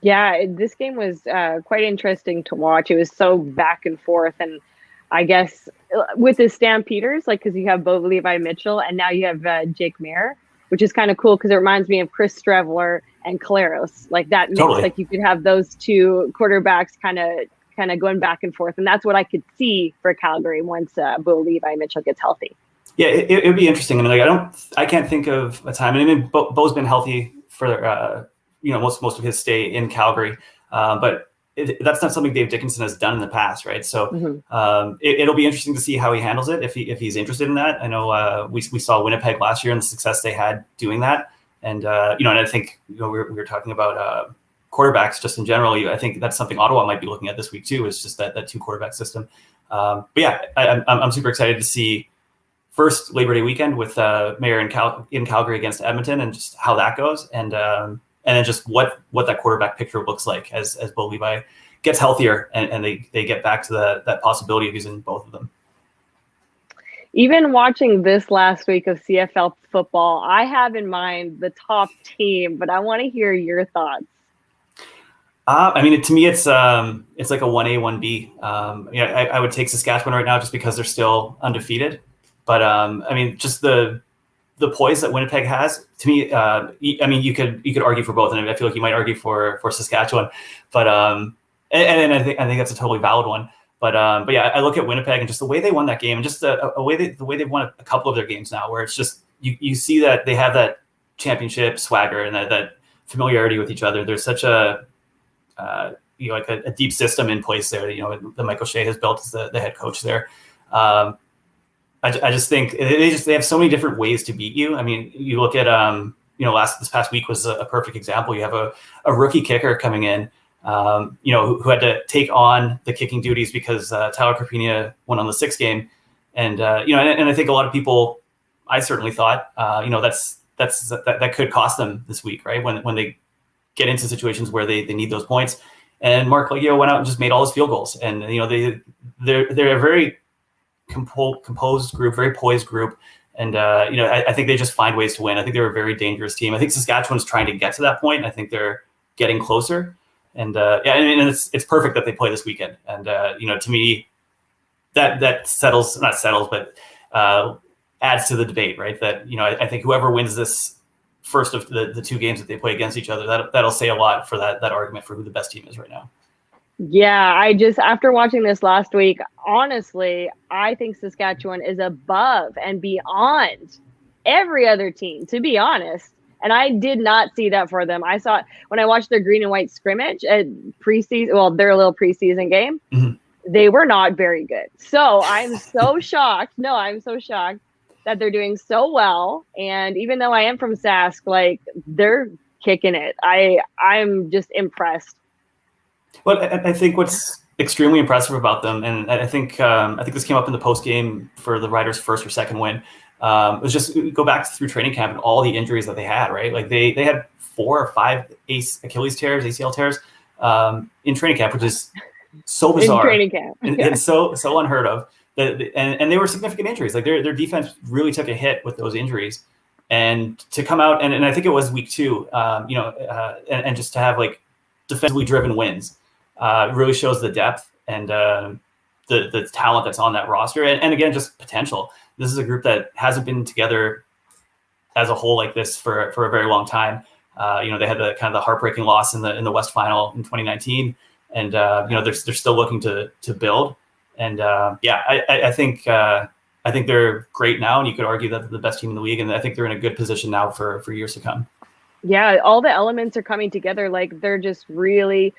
Yeah, this game was quite interesting to watch. It was so back and forth, and I guess with the Stampeders, like because you have Bo Levi Mitchell, and now you have Jake Mayer, which is kind of cool because it reminds me of Chris Strevler and Caleros. Like that mix, Totally. like you could have those two quarterbacks kind of going back and forth, and that's what I could see for Calgary once Bo Levi Mitchell gets healthy. Yeah, it would be interesting, and like I can't think of a time. And I mean, Bo's been healthy for most of his stay in Calgary, but that's not something Dave Dickinson has done in the past, right? So it'll be interesting to see how he handles it if he's interested in that. I know we saw Winnipeg last year and the success they had doing that, and and I think we were talking about quarterbacks just in general. I think that's something Ottawa might be looking at this week too. Is just that two quarterback system. But yeah, I'm super excited to see first Labor Day weekend with Mayer in Calgary against Edmonton and just how that goes, and then just what that quarterback picture looks like as Bo Levi gets healthier and they get back to that possibility of using both of them. Even watching this last week of CFL football, I have in mind the top team, but I want to hear your thoughts. I mean, to me, it's like a 1A, 1B. I would take Saskatchewan right now just because they're still undefeated. But I mean, just the poise that Winnipeg has, to me, I mean, you could argue for both, and I feel like you might argue for Saskatchewan, but and I think that's a totally valid one. But yeah, I look at Winnipeg and just the way they won that game, and just the way they've won a couple of their games now, where it's just you see that they have that championship swagger and that familiarity with each other. There's such a like a deep system in place there. That Michael Shea has built as the head coach there. I just think they have so many different ways to beat you. I mean, you look at this past week was a perfect example. You have a rookie kicker coming in, who had to take on the kicking duties because Tyler Carpina went on the 6th game, and I think a lot of people, I certainly thought, that could cost them this week, right? When they get into situations where they need those points, and Mark Liggio went out and just made all his field goals, and they're a very composed group, very poised group, and I think they just find ways to win. I think they're a very dangerous team. I think Saskatchewan's trying to get to that point. I think they're getting closer, and and it's perfect that they play this weekend. And to me, that not settles, but adds to the debate, right? That I think whoever wins this first of the two games that they play against each other, that'll say a lot for that argument for who the best team is right now. Yeah, after watching this last week, honestly, I think Saskatchewan is above and beyond every other team, to be honest. And I did not see that for them. I saw it when I watched their green and white scrimmage at preseason. Well, their little preseason game. Mm-hmm. They were not very good. So I'm so shocked. No, I'm so shocked that they're doing so well. And even though I am from Sask, like they're kicking it. I'm just impressed. Well, I think what's extremely impressive about them, and I think this came up in the post game for the Riders' first or second win, was just go back through training camp and all the injuries that they had. Right, like they had 4 or 5 Achilles tears, ACL tears in training camp, which is so bizarre. In training camp, and so unheard of. And they were significant injuries. Like their defense really took a hit with those injuries, and to come out and I think it was week 2, and just to have like defensively driven wins. Really shows the depth and the talent that's on that roster, and again, just potential. This is a group that hasn't been together as a whole like this for a very long time. They had the kind of the heartbreaking loss in the West Final in 2019, and they're still looking to build. And I think they're great now, and you could argue that they're the best team in the league, and I think they're in a good position now for years to come. Yeah, all the elements are coming together. Like they're just really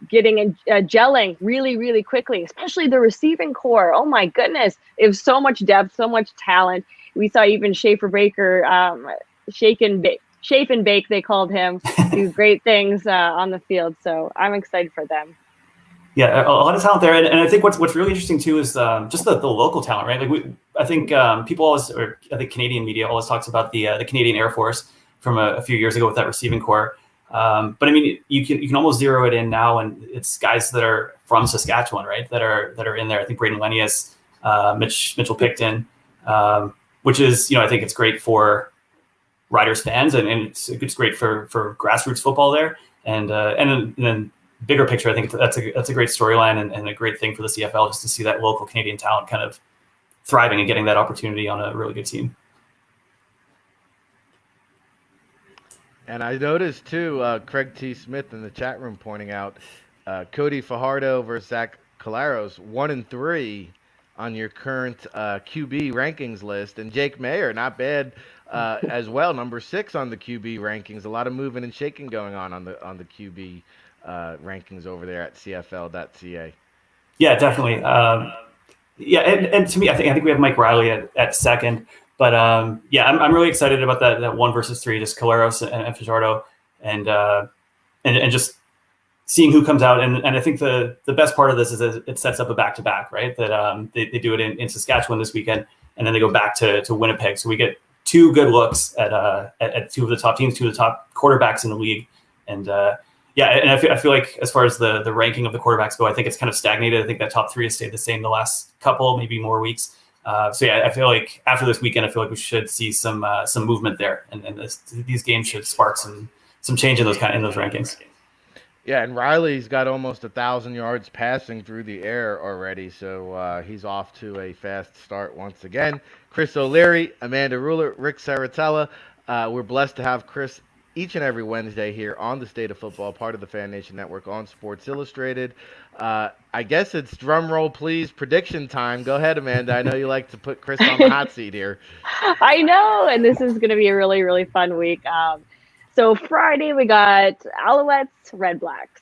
getting and gelling really, really quickly, especially the receiving core. Oh my goodness. It was so much depth, so much talent. We saw even Schaefer Baker, Shake and Bake, they called him, do great things on the field. So I'm excited for them. Yeah, a lot of talent there. And I think what's really interesting too is just the local talent, right? Like I think people always, or I think Canadian media always talks about the Canadian Air Force from a few years ago with that receiving core. But I mean, you can almost zero it in now, and it's guys that are from Saskatchewan, right? That are in there. I think Braden Lenius, Mitchell Picton, which is, I think it's great for Riders fans, and it's great for grassroots football there. And then bigger picture, I think that's a great storyline and a great thing for the CFL, just to see that local Canadian talent kind of thriving and getting that opportunity on a really good team. And I noticed too, Craig T. Smith in the chat room pointing out Cody Fajardo versus Zach Collaros 1-3 on your current QB rankings list, and Jake Mayer not bad as well, number 6 on the QB rankings. A lot of moving and shaking going on the QB rankings over there at CFL.ca. Yeah, definitely. And to me, I think we have Mike Riley at second. But I'm really excited about that 1 versus 3, just Collaros and Fajardo, and just seeing who comes out. And I think the best part of this is that it sets up a back-to-back, right? That they do it in Saskatchewan this weekend, and then they go back to Winnipeg. So we get 2 good looks at 2 of the top teams, 2 of the top quarterbacks in the league. And and I feel like as far as the ranking of the quarterbacks go, I think it's kind of stagnated. I think that top 3 has stayed the same the last couple, maybe more weeks. I feel like after this weekend, we should see some movement there, and these games should spark some change in those rankings. Yeah, and Riley's got almost 1,000 yards passing through the air already, so he's off to a fast start once again. Chris O'Leary, Amanda Ruller, Rick Serritella. We're blessed to have Chris each and every Wednesday here on the State of Football, part of the Fan Nation Network on Sports Illustrated. I guess it's drum roll, please, prediction time. Go ahead, Amanda. I know you like to put Chris on the hot seat here. I know, and this is going to be a really, really fun week. So Friday we got Alouettes, Red Blacks.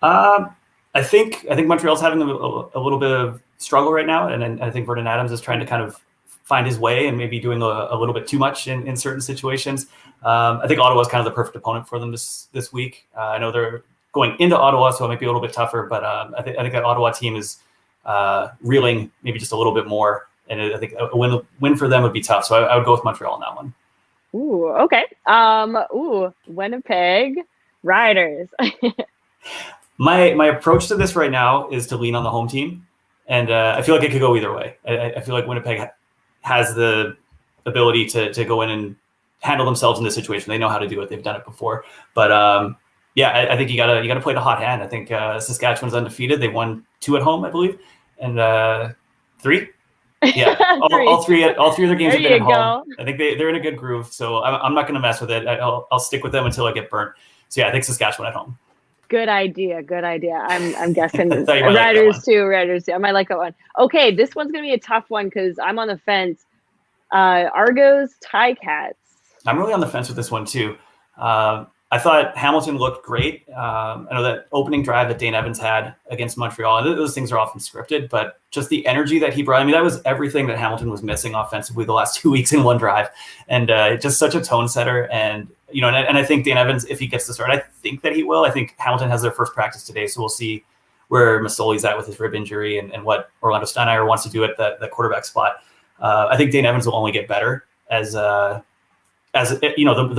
I think Montreal's having a little bit of struggle right now, and I think Vernon Adams is trying to kind of find his way and maybe doing a little bit too much in certain situations. I think Ottawa's kind of the perfect opponent for them this week. I know they're going into Ottawa, so it might be a little bit tougher, but I think that Ottawa team is reeling maybe just a little bit more, and I think a win for them would be tough. So I would go with Montreal on that one. Ooh, okay. Winnipeg Riders. My approach to this right now is to lean on the home team, and I feel like it could go either way. I feel like Winnipeg has the ability to go in and handle themselves in this situation. They know how to do it. They've done it before. But I think you gotta play the hot hand. I think Saskatchewan's undefeated. They won 2 at home, I believe, and 3. Yeah, all three of their games have been at home. I think they're in a good groove. So I'm not going to mess with it. I'll stick with them until I get burnt. So yeah, I think Saskatchewan at home. Good idea. I'm guessing Riders too. I might like that one. Okay, this one's gonna be a tough one because I'm on the fence. Argos, Ticats. I'm really on the fence with this one too. I thought Hamilton looked great. I know that opening drive that Dane Evans had against Montreal, and those things are often scripted, but just the energy that he brought, I mean, that was everything that Hamilton was missing offensively the last 2 weeks in one drive. And just such a tone setter. And, and I think Dane Evans, if he gets to start, I think that he will. I think Hamilton has their first practice today, so we'll see where Masoli's at with his rib injury and what Orlando Steinmeier wants to do at the quarterback spot. I think Dane Evans will only get better as the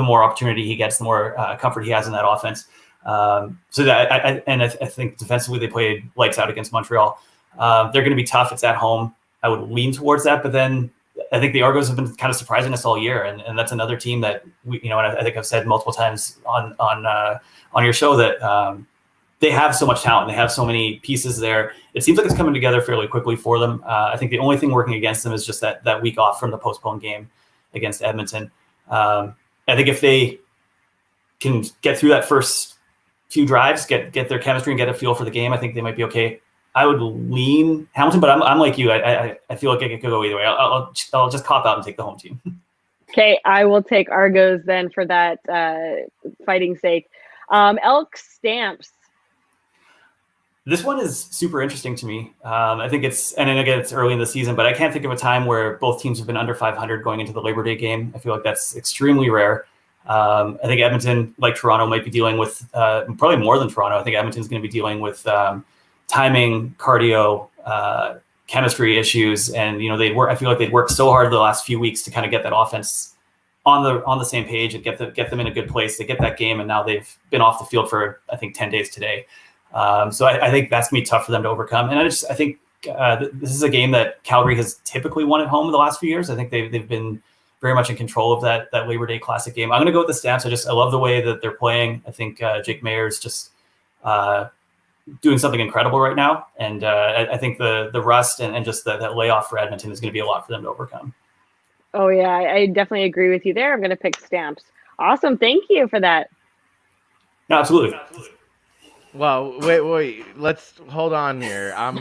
more opportunity he gets, the more comfort he has in that offense. So that I think defensively they played lights out against Montreal. They're going to be tough. It's at home. I would lean towards that, but then I think the Argos have been kind of surprising us all year, and that's another team that and I think I've said multiple times on your show that they have so much talent. They have so many pieces there. It seems like it's coming together fairly quickly for them. I think the only thing working against them is just that week off from the postponed game against Edmonton. I think if they can get through that first few drives, get their chemistry and get a feel for the game, I think they might be okay. I would lean Hamilton, but I'm like you. I feel like it could go either way. I'll just cop out and take the home team. Okay, I will take Argos then for that fighting sake. Elk Stamps. This one is super interesting to me. I think it's early in the season, but I can't think of a time where both teams have been under 500 going into the Labor Day game. I feel like that's extremely rare. I think Edmonton, like Toronto, might be dealing with probably more than Toronto. I think Edmonton's going to be dealing with timing, cardio, chemistry issues, and I feel like they'd worked so hard the last few weeks to kind of get that offense on the same page and get them in a good place. They get that game, and now they've been off the field for I think 10 days today. So I think that's gonna be tough for them to overcome. And I think this is a game that Calgary has typically won at home in the last few years. I think they've been very much in control of that Labor Day Classic game. I'm going to go with the Stamps. I love the way that they're playing. I think Jake Mayer's just doing something incredible right now, and I think the rust and just that layoff for Edmonton is going to be a lot for them to overcome. Oh yeah, I definitely agree with you there. I'm going to pick Stamps. Awesome, thank you for that. No, absolutely. Well, wait. Let's hold on here. I'm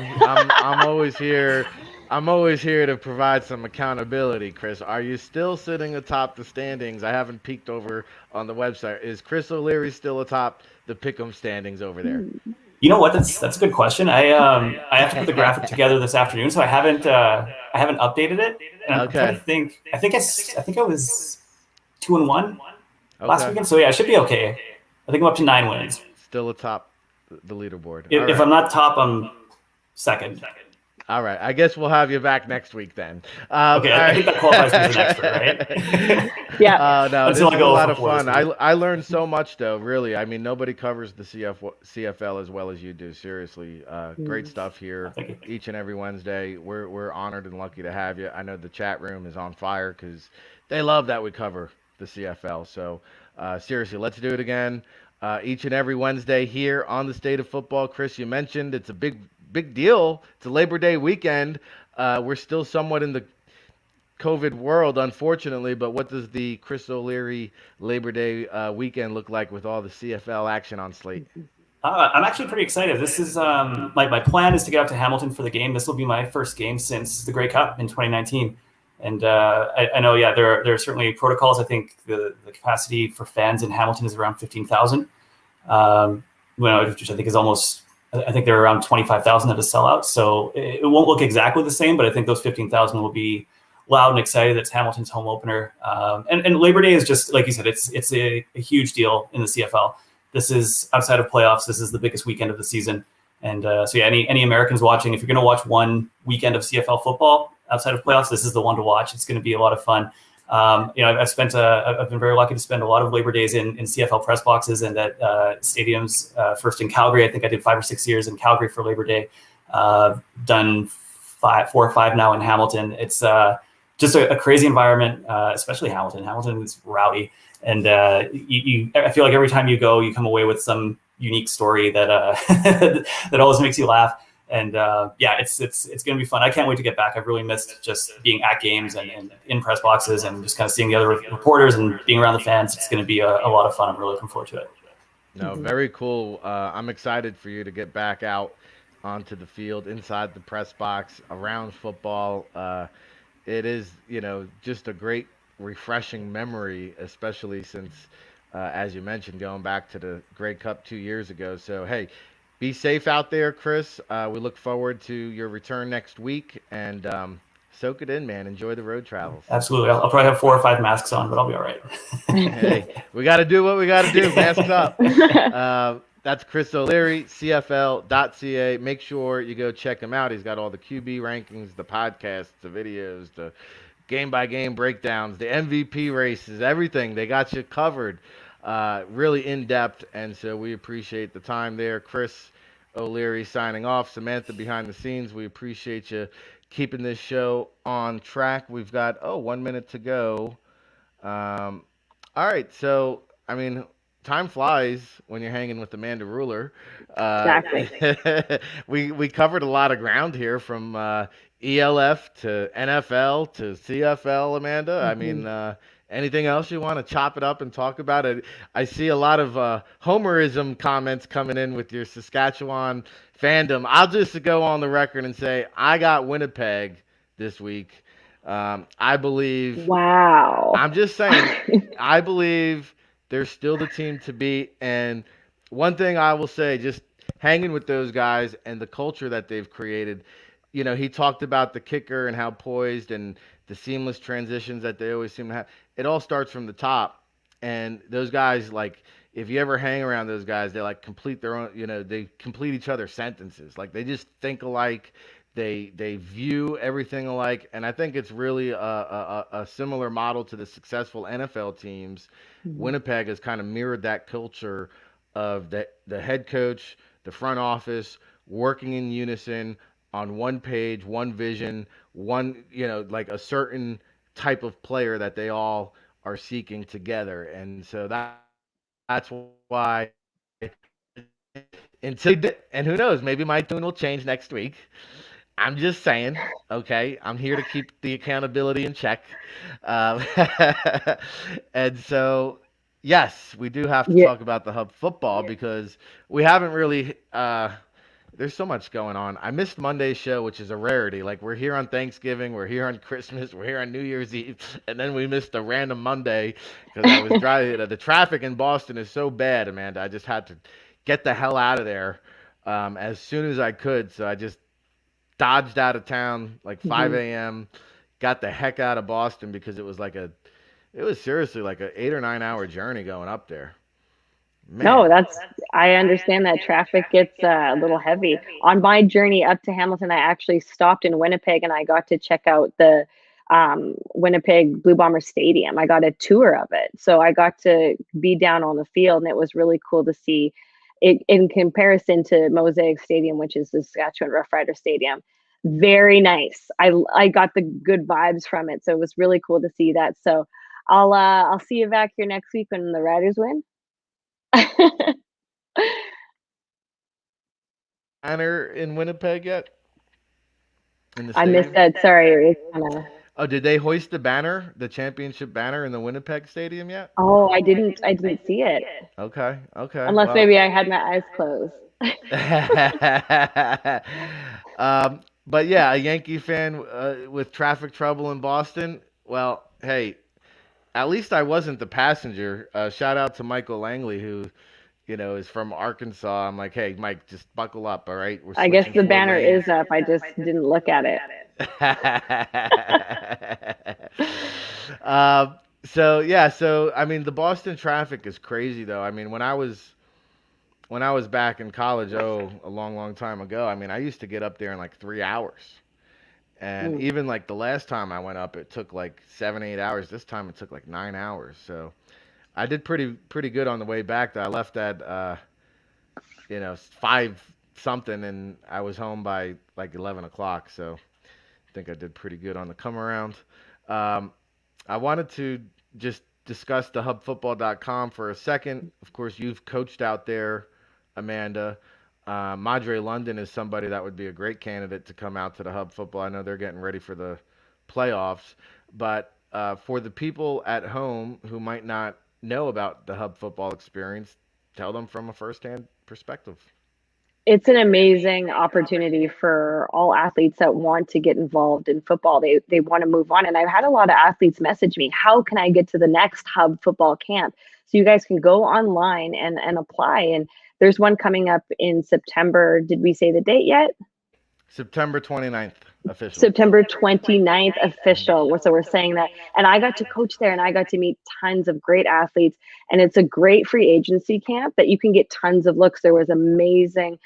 always here. I'm always here to provide some accountability, Chris. Are you still sitting atop the standings? I haven't peeked over on the website. Is Chris O'Leary still atop the Pick'em standings over there? You know what? That's a good question. I have to put the graphic together this afternoon, so I haven't updated it. And I'm trying to think. I think I was 2-1 last weekend. So yeah, I should be okay. I think I'm up to 9 wins. Still atop the leaderboard. If I'm not top, I'm second. All right. I guess we'll have you back next week then. Okay, I think that qualifies me as an expert, right? Yeah. No, this is a lot of fun. I learned so much, though, really. I mean, nobody covers the CFL as well as you do. Seriously. Great stuff here each and every Wednesday. We're honored and lucky to have you. I know the chat room is on fire because they love that we cover the CFL. So, seriously, let's do it again. Each and every Wednesday here on the State of Football. Chris, you mentioned it's a big deal. It's a Labor Day weekend. We're still somewhat in the COVID world, unfortunately, but what does the Chris O'Leary Labor Day weekend look like with all the CFL action on slate? I'm actually pretty excited. This is my plan is to get up to Hamilton for the game. This will be my first game since the Grey Cup in 2019. And I know, there are certainly protocols. I think the capacity for fans in Hamilton is around 15,000, which I think is almost, I think they're around 25,000 at a sellout. So it won't look exactly the same, but I think those 15,000 will be loud and excited. It's Hamilton's home opener. And Labor Day is just, like you said, it's a huge deal in the CFL. This is outside of playoffs. This is the biggest weekend of the season. And any Americans watching, if you're going to watch one weekend of CFL football outside of playoffs, this is the one to watch. It's going to be a lot of fun. I've been very lucky to spend a lot of Labor Days in CFL press boxes and at stadiums. First in Calgary, I think I did 5 or 6 years in Calgary for Labor Day. Done 4 or 5 now in Hamilton. It's just a crazy environment, especially Hamilton. Hamilton is rowdy, and I feel like every time you go, you come away with some unique story that that always makes you laugh. And it's going to be fun. I can't wait to get back. I've really missed just being at games and in press boxes and just kind of seeing the other reporters and being around the fans. It's going to be a lot of fun. I'm really looking forward to it. No, very cool. I'm excited for you to get back out onto the field, inside the press box, around football. It is, just a great, refreshing memory, especially since, as you mentioned, going back to the Grey Cup 2 years ago. So, hey, be safe out there, Chris. We look forward to your return next week, and soak it in, man. Enjoy the road travels. Absolutely. I'll probably have 4 or 5 masks on, but I'll be all right. Hey, we got to do what we got to do. Masks up. That's Chris O'Leary, CFL.ca. Make sure you go check him out. He's got all the QB rankings, the podcasts, the videos, the game-by-game breakdowns, the MVP races, everything. They got you covered. Really in-depth, and so we appreciate the time there. Chris O'Leary signing off. Samantha behind the scenes, we appreciate you keeping this show on track. We've got 1 minute to go. All right, so time flies when you're hanging with Amanda Ruller. Exactly. we covered a lot of ground here, from ELF to NFL to CFL, Amanda. Mm-hmm. Anything else you want to chop it up and talk about it? I see a lot of homerism comments coming in with your Saskatchewan fandom. I'll just go on the record and say I got Winnipeg this week. I believe. Wow. I'm just saying, I believe they're still the team to beat. And one thing I will say, just hanging with those guys and the culture that they've created, he talked about the kicker and how poised and the seamless transitions that they always seem to have. It all starts from the top. And those guys, if you ever hang around those guys, they complete their own, they complete each other's sentences. They just think alike. They view everything alike. And I think it's really a similar model to the successful NFL teams. Mm-hmm. Winnipeg has kind of mirrored that culture of the head coach, the front office, working in unison, on one page, one vision, one, like a certain type of player that they all are seeking together. And so that's why and who knows, maybe my tune will change next week. I'm just saying, okay? I'm here to keep the accountability in check. Um, and so, yes, we do have to Yeah. talk about the Hub football because we haven't really. There's so much going on. I missed Monday's show, which is a rarity. Like, we're here on Thanksgiving, we're here on Christmas, we're here on New Year's Eve, and then we missed a random Monday because I was driving. The traffic in Boston is so bad, Amanda. I just had to get the hell out of there as soon as I could. So I just dodged out of town like 5 a.m., got the heck out of Boston because it was seriously like a 8 or 9 hour journey going up there. Man. No, I understand that traffic gets a little heavy. On my journey up to Hamilton, I actually stopped in Winnipeg and I got to check out the Winnipeg Blue Bomber Stadium. I got a tour of it. So I got to be down on the field and it was really cool to see it in comparison to Mosaic Stadium, which is the Saskatchewan Roughrider Stadium. Very nice. I got the good vibes from it. So it was really cool to see that. So I'll see you back here next week when the Riders win. Banner in Winnipeg yet? I missed that. Sorry. It's kinda... Oh, did they hoist the banner, the championship banner in the Winnipeg Stadium yet? Oh, I didn't see it. Okay. Unless maybe I had my eyes closed. But yeah, a Yankee fan with traffic trouble in Boston. Well, hey, at least I wasn't the passenger. Shout out to Michael Langley, who, is from Arkansas. I'm like, hey, Mike, just buckle up, all right? I guess the banner is up. I just didn't look at it. So I mean, the Boston traffic is crazy, though. I mean, when I was back in college, a long time ago, I mean, I used to get up there in like 3 hours. And even like the last time I went up, it took like 7-8 hours. This time it took like 9 hours. So I did pretty good on the way back. I left at 5 something, and I was home by like 11 o'clock. So I think I did pretty good on the come around. I wanted to just discuss the hubfootball.com for a second. Of course, you've coached out there, Amanda. Madre London is somebody that would be a great candidate to come out to the Hub Football. I know they're getting ready for the playoffs, but for the people at home who might not know about the Hub Football experience, tell them from a firsthand perspective. It's an amazing opportunity for all athletes that want to get involved in football. They want to move on. And I've had a lot of athletes message me, how can I get to the next Hub Football camp? So you guys can go online and apply. And there's one coming up in September. Did we say the date yet? September 29th official. September 29th official. So we're saying that. And I got to coach there and I got to meet tons of great athletes. And it's a great free agency camp that you can get tons of looks. There was amazing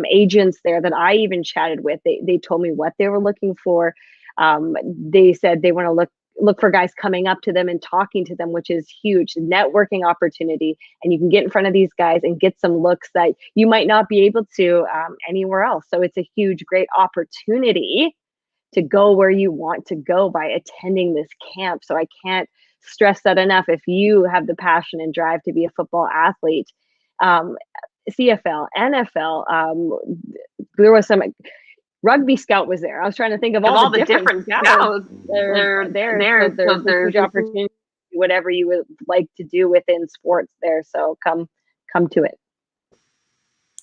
agents there that I even chatted with. They told me what they were looking for. They said they want to look for guys coming up to them and talking to them, which is huge networking opportunity. And you can get in front of these guys and get some looks that you might not be able to anywhere else. So it's a huge, great opportunity to go where you want to go by attending this camp. So I can't stress that enough. If you have the passion and drive to be a football athlete, CFL, NFL, there was some Rugby Scout was there. I was trying to think of all the different scouts. They're there. So there's huge opportunity, whatever you would like to do within sports there. So come to it.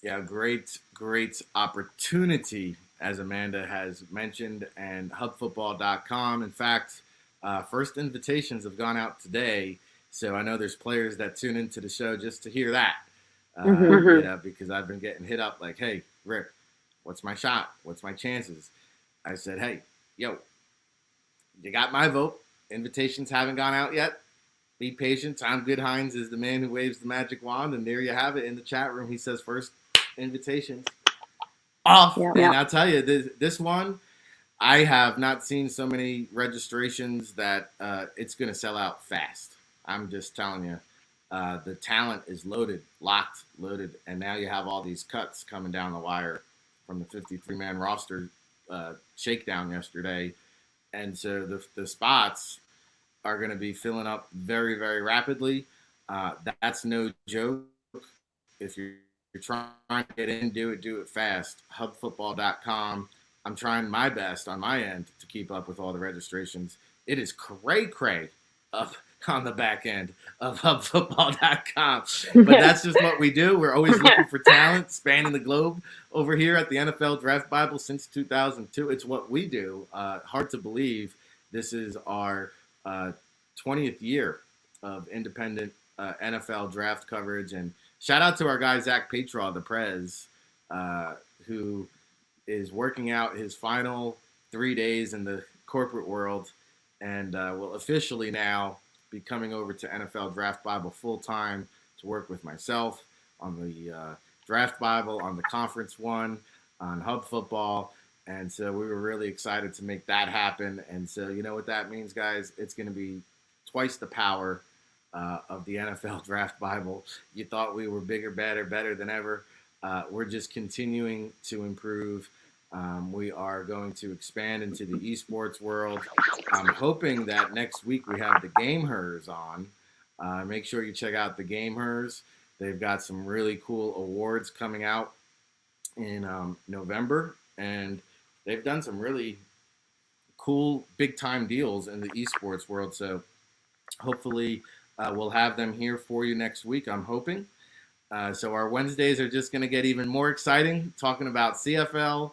Yeah, great opportunity, as Amanda has mentioned, and hubfootball.com. In fact, first invitations have gone out today. So I know there's players that tune into the show just to hear that, because I've been getting hit up like, hey, Rick, what's my shot? What's my chances? I said, hey, you got my vote. Invitations haven't gone out yet. Be patient. Tom Goodhines is the man who waves the magic wand, and there you have it in the chat room. He says first invitations off. Yeah. And I'll tell you, this one, I have not seen so many registrations that it's going to sell out fast. I'm just telling you. The talent is loaded, and now you have all these cuts coming down the wire from the 53-man roster shakedown yesterday. And so the spots are going to be filling up very, very rapidly. That's no joke. If you're trying to get in, do it fast. Hubfootball.com. I'm trying my best on my end to keep up with all the registrations. It is cray up on the back end of hubfootball.com. But that's just what we do. We're always looking for talent spanning the globe over here at the NFL Draft Bible since 2002. It's what we do. Hard to believe this is our 20th year of independent NFL draft coverage. And shout out to our guy, Zach Petraw, the Prez, who is working out his final 3 days in the corporate world and will officially now be coming over to NFL Draft Bible full-time to work with myself on the Draft Bible, on the Conference One, on Hub Football. And so we were really excited to make that happen. And so you know what that means, guys? It's going to be twice the power of the NFL Draft Bible. You thought we were bigger, better than ever. We're just continuing to improve. We are going to expand into the esports world. I'm hoping that next week we have the Gamers on. Make sure you check out the Gamers. They've got some really cool awards coming out in November, and they've done some really cool big-time deals in the esports world. So hopefully we'll have them here for you next week, I'm hoping. So our Wednesdays are just going to get even more exciting, talking about CFL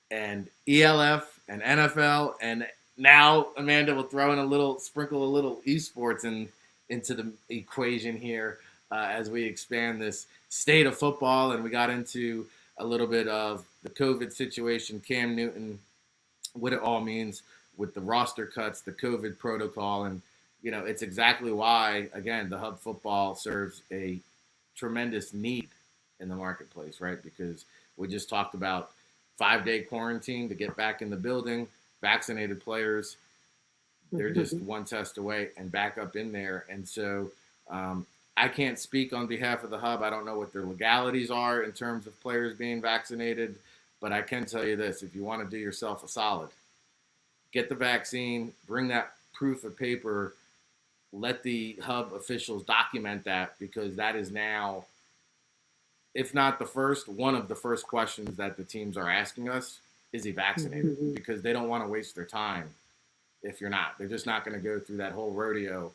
and ELF and NFL. And now Amanda will sprinkle a little esports into the equation here as we expand this state of football. And we got into a little bit of the COVID situation, Cam Newton, what it all means with the roster cuts, the COVID protocol. And, you know, it's exactly why, again, the Hub Football serves a tremendous need in the marketplace, right? Because we just talked about 5-day quarantine to get back in the building, vaccinated players, they're just one test away and back up in there. And so I can't speak on behalf of the Hub. I don't know what their legalities are in terms of players being vaccinated, but I can tell you this: if you want to do yourself a solid, get the vaccine, bring that proof of paper, let the Hub officials document that, because that is now, if not the first, one of the first questions that the teams are asking us: is he vaccinated? Because they don't want to waste their time if you're not. They're just not going to go through that whole rodeo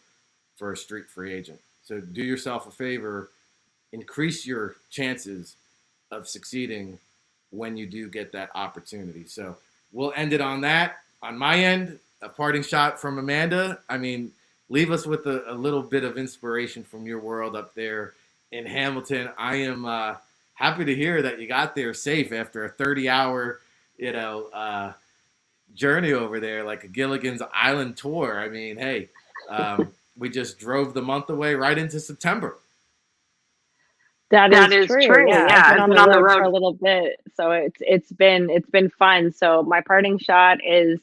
for a street free agent. So do yourself a favor, increase your chances of succeeding when you do get that opportunity. So we'll end it on that. On my end, a parting shot from Amanda. I mean, leave us with a little bit of inspiration from your world up there in Hamilton. I am happy to hear that you got there safe after a 30-hour, journey over there, like a Gilligan's Island tour. I mean, hey, we just drove the month away right into September. That is true. Yeah, I've been on the road for a little bit, so it's been fun. So my parting shot is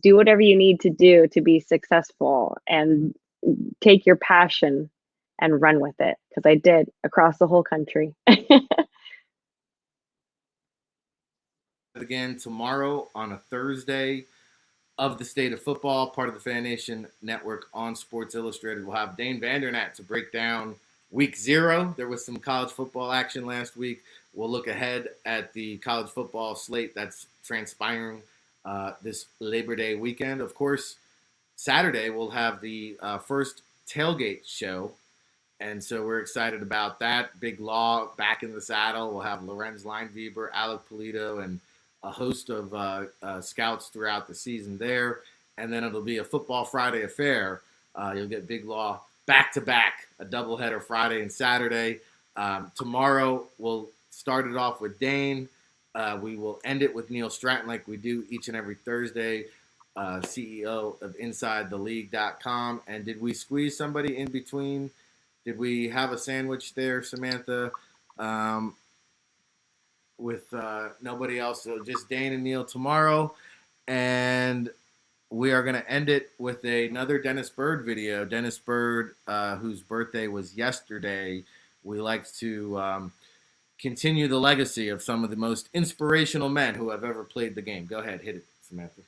do whatever you need to do to be successful, and take your passion and run with it, because I did across the whole country. Again tomorrow on a Thursday of the State of Football, part of the Fan Nation Network on Sports Illustrated. We'll have Dane Vandernat to break down week 0. There was some college football action last week. We'll look ahead at the college football slate that's transpiring this Labor Day weekend. Of course, Saturday we'll have the first tailgate show, and so we're excited about that. Big Law back in the saddle. We'll have Lorenz Lineweber, Alec Polito, and a host of scouts throughout the season there. And then it'll be a Football Friday affair. You'll get Big Law back-to-back, a doubleheader Friday and Saturday. Tomorrow we'll start it off with Dane. We will end it with Neil Stratton like we do each and every Thursday, CEO of InsideTheLeague.com. And did we squeeze somebody in between? Did we have a sandwich there, Samantha? With nobody else, so just Dane and Neil tomorrow. And we are going to end it with another Dennis Bird video. Dennis Bird, whose birthday was yesterday. We like to continue the legacy of some of the most inspirational men who have ever played the game. Go ahead, hit it, Samantha.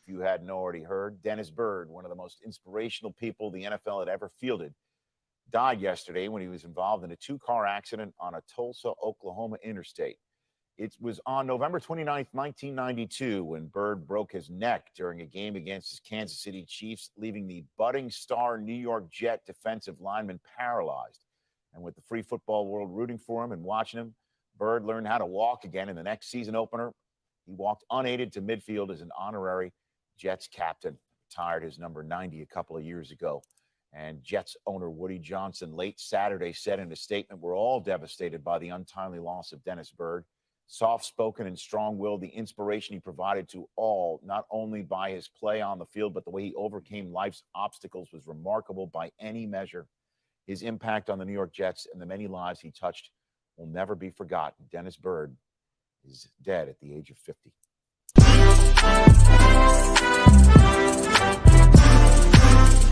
If you hadn't already heard, Dennis Byrd, one of the most inspirational people the NFL had ever fielded, died yesterday when he was involved in a two-car accident on a Tulsa, Oklahoma interstate. It was on November 29th, 1992, when Byrd broke his neck during a game against his Kansas City Chiefs, leaving the budding star New York Jet defensive lineman paralyzed. And with the free football world rooting for him and watching him, Byrd learned how to walk again in the next season opener. He walked unaided to midfield as an honorary Jets captain, retired his number 90 a couple of years ago. And Jets owner Woody Johnson late Saturday said in a statement, "We're all devastated by the untimely loss of Dennis Byrd. Soft-spoken and strong-willed, the inspiration he provided to all, not only by his play on the field, but the way he overcame life's obstacles was remarkable by any measure. His impact on the New York Jets and the many lives he touched will never be forgotten." Dennis Byrd is dead at the age of 50.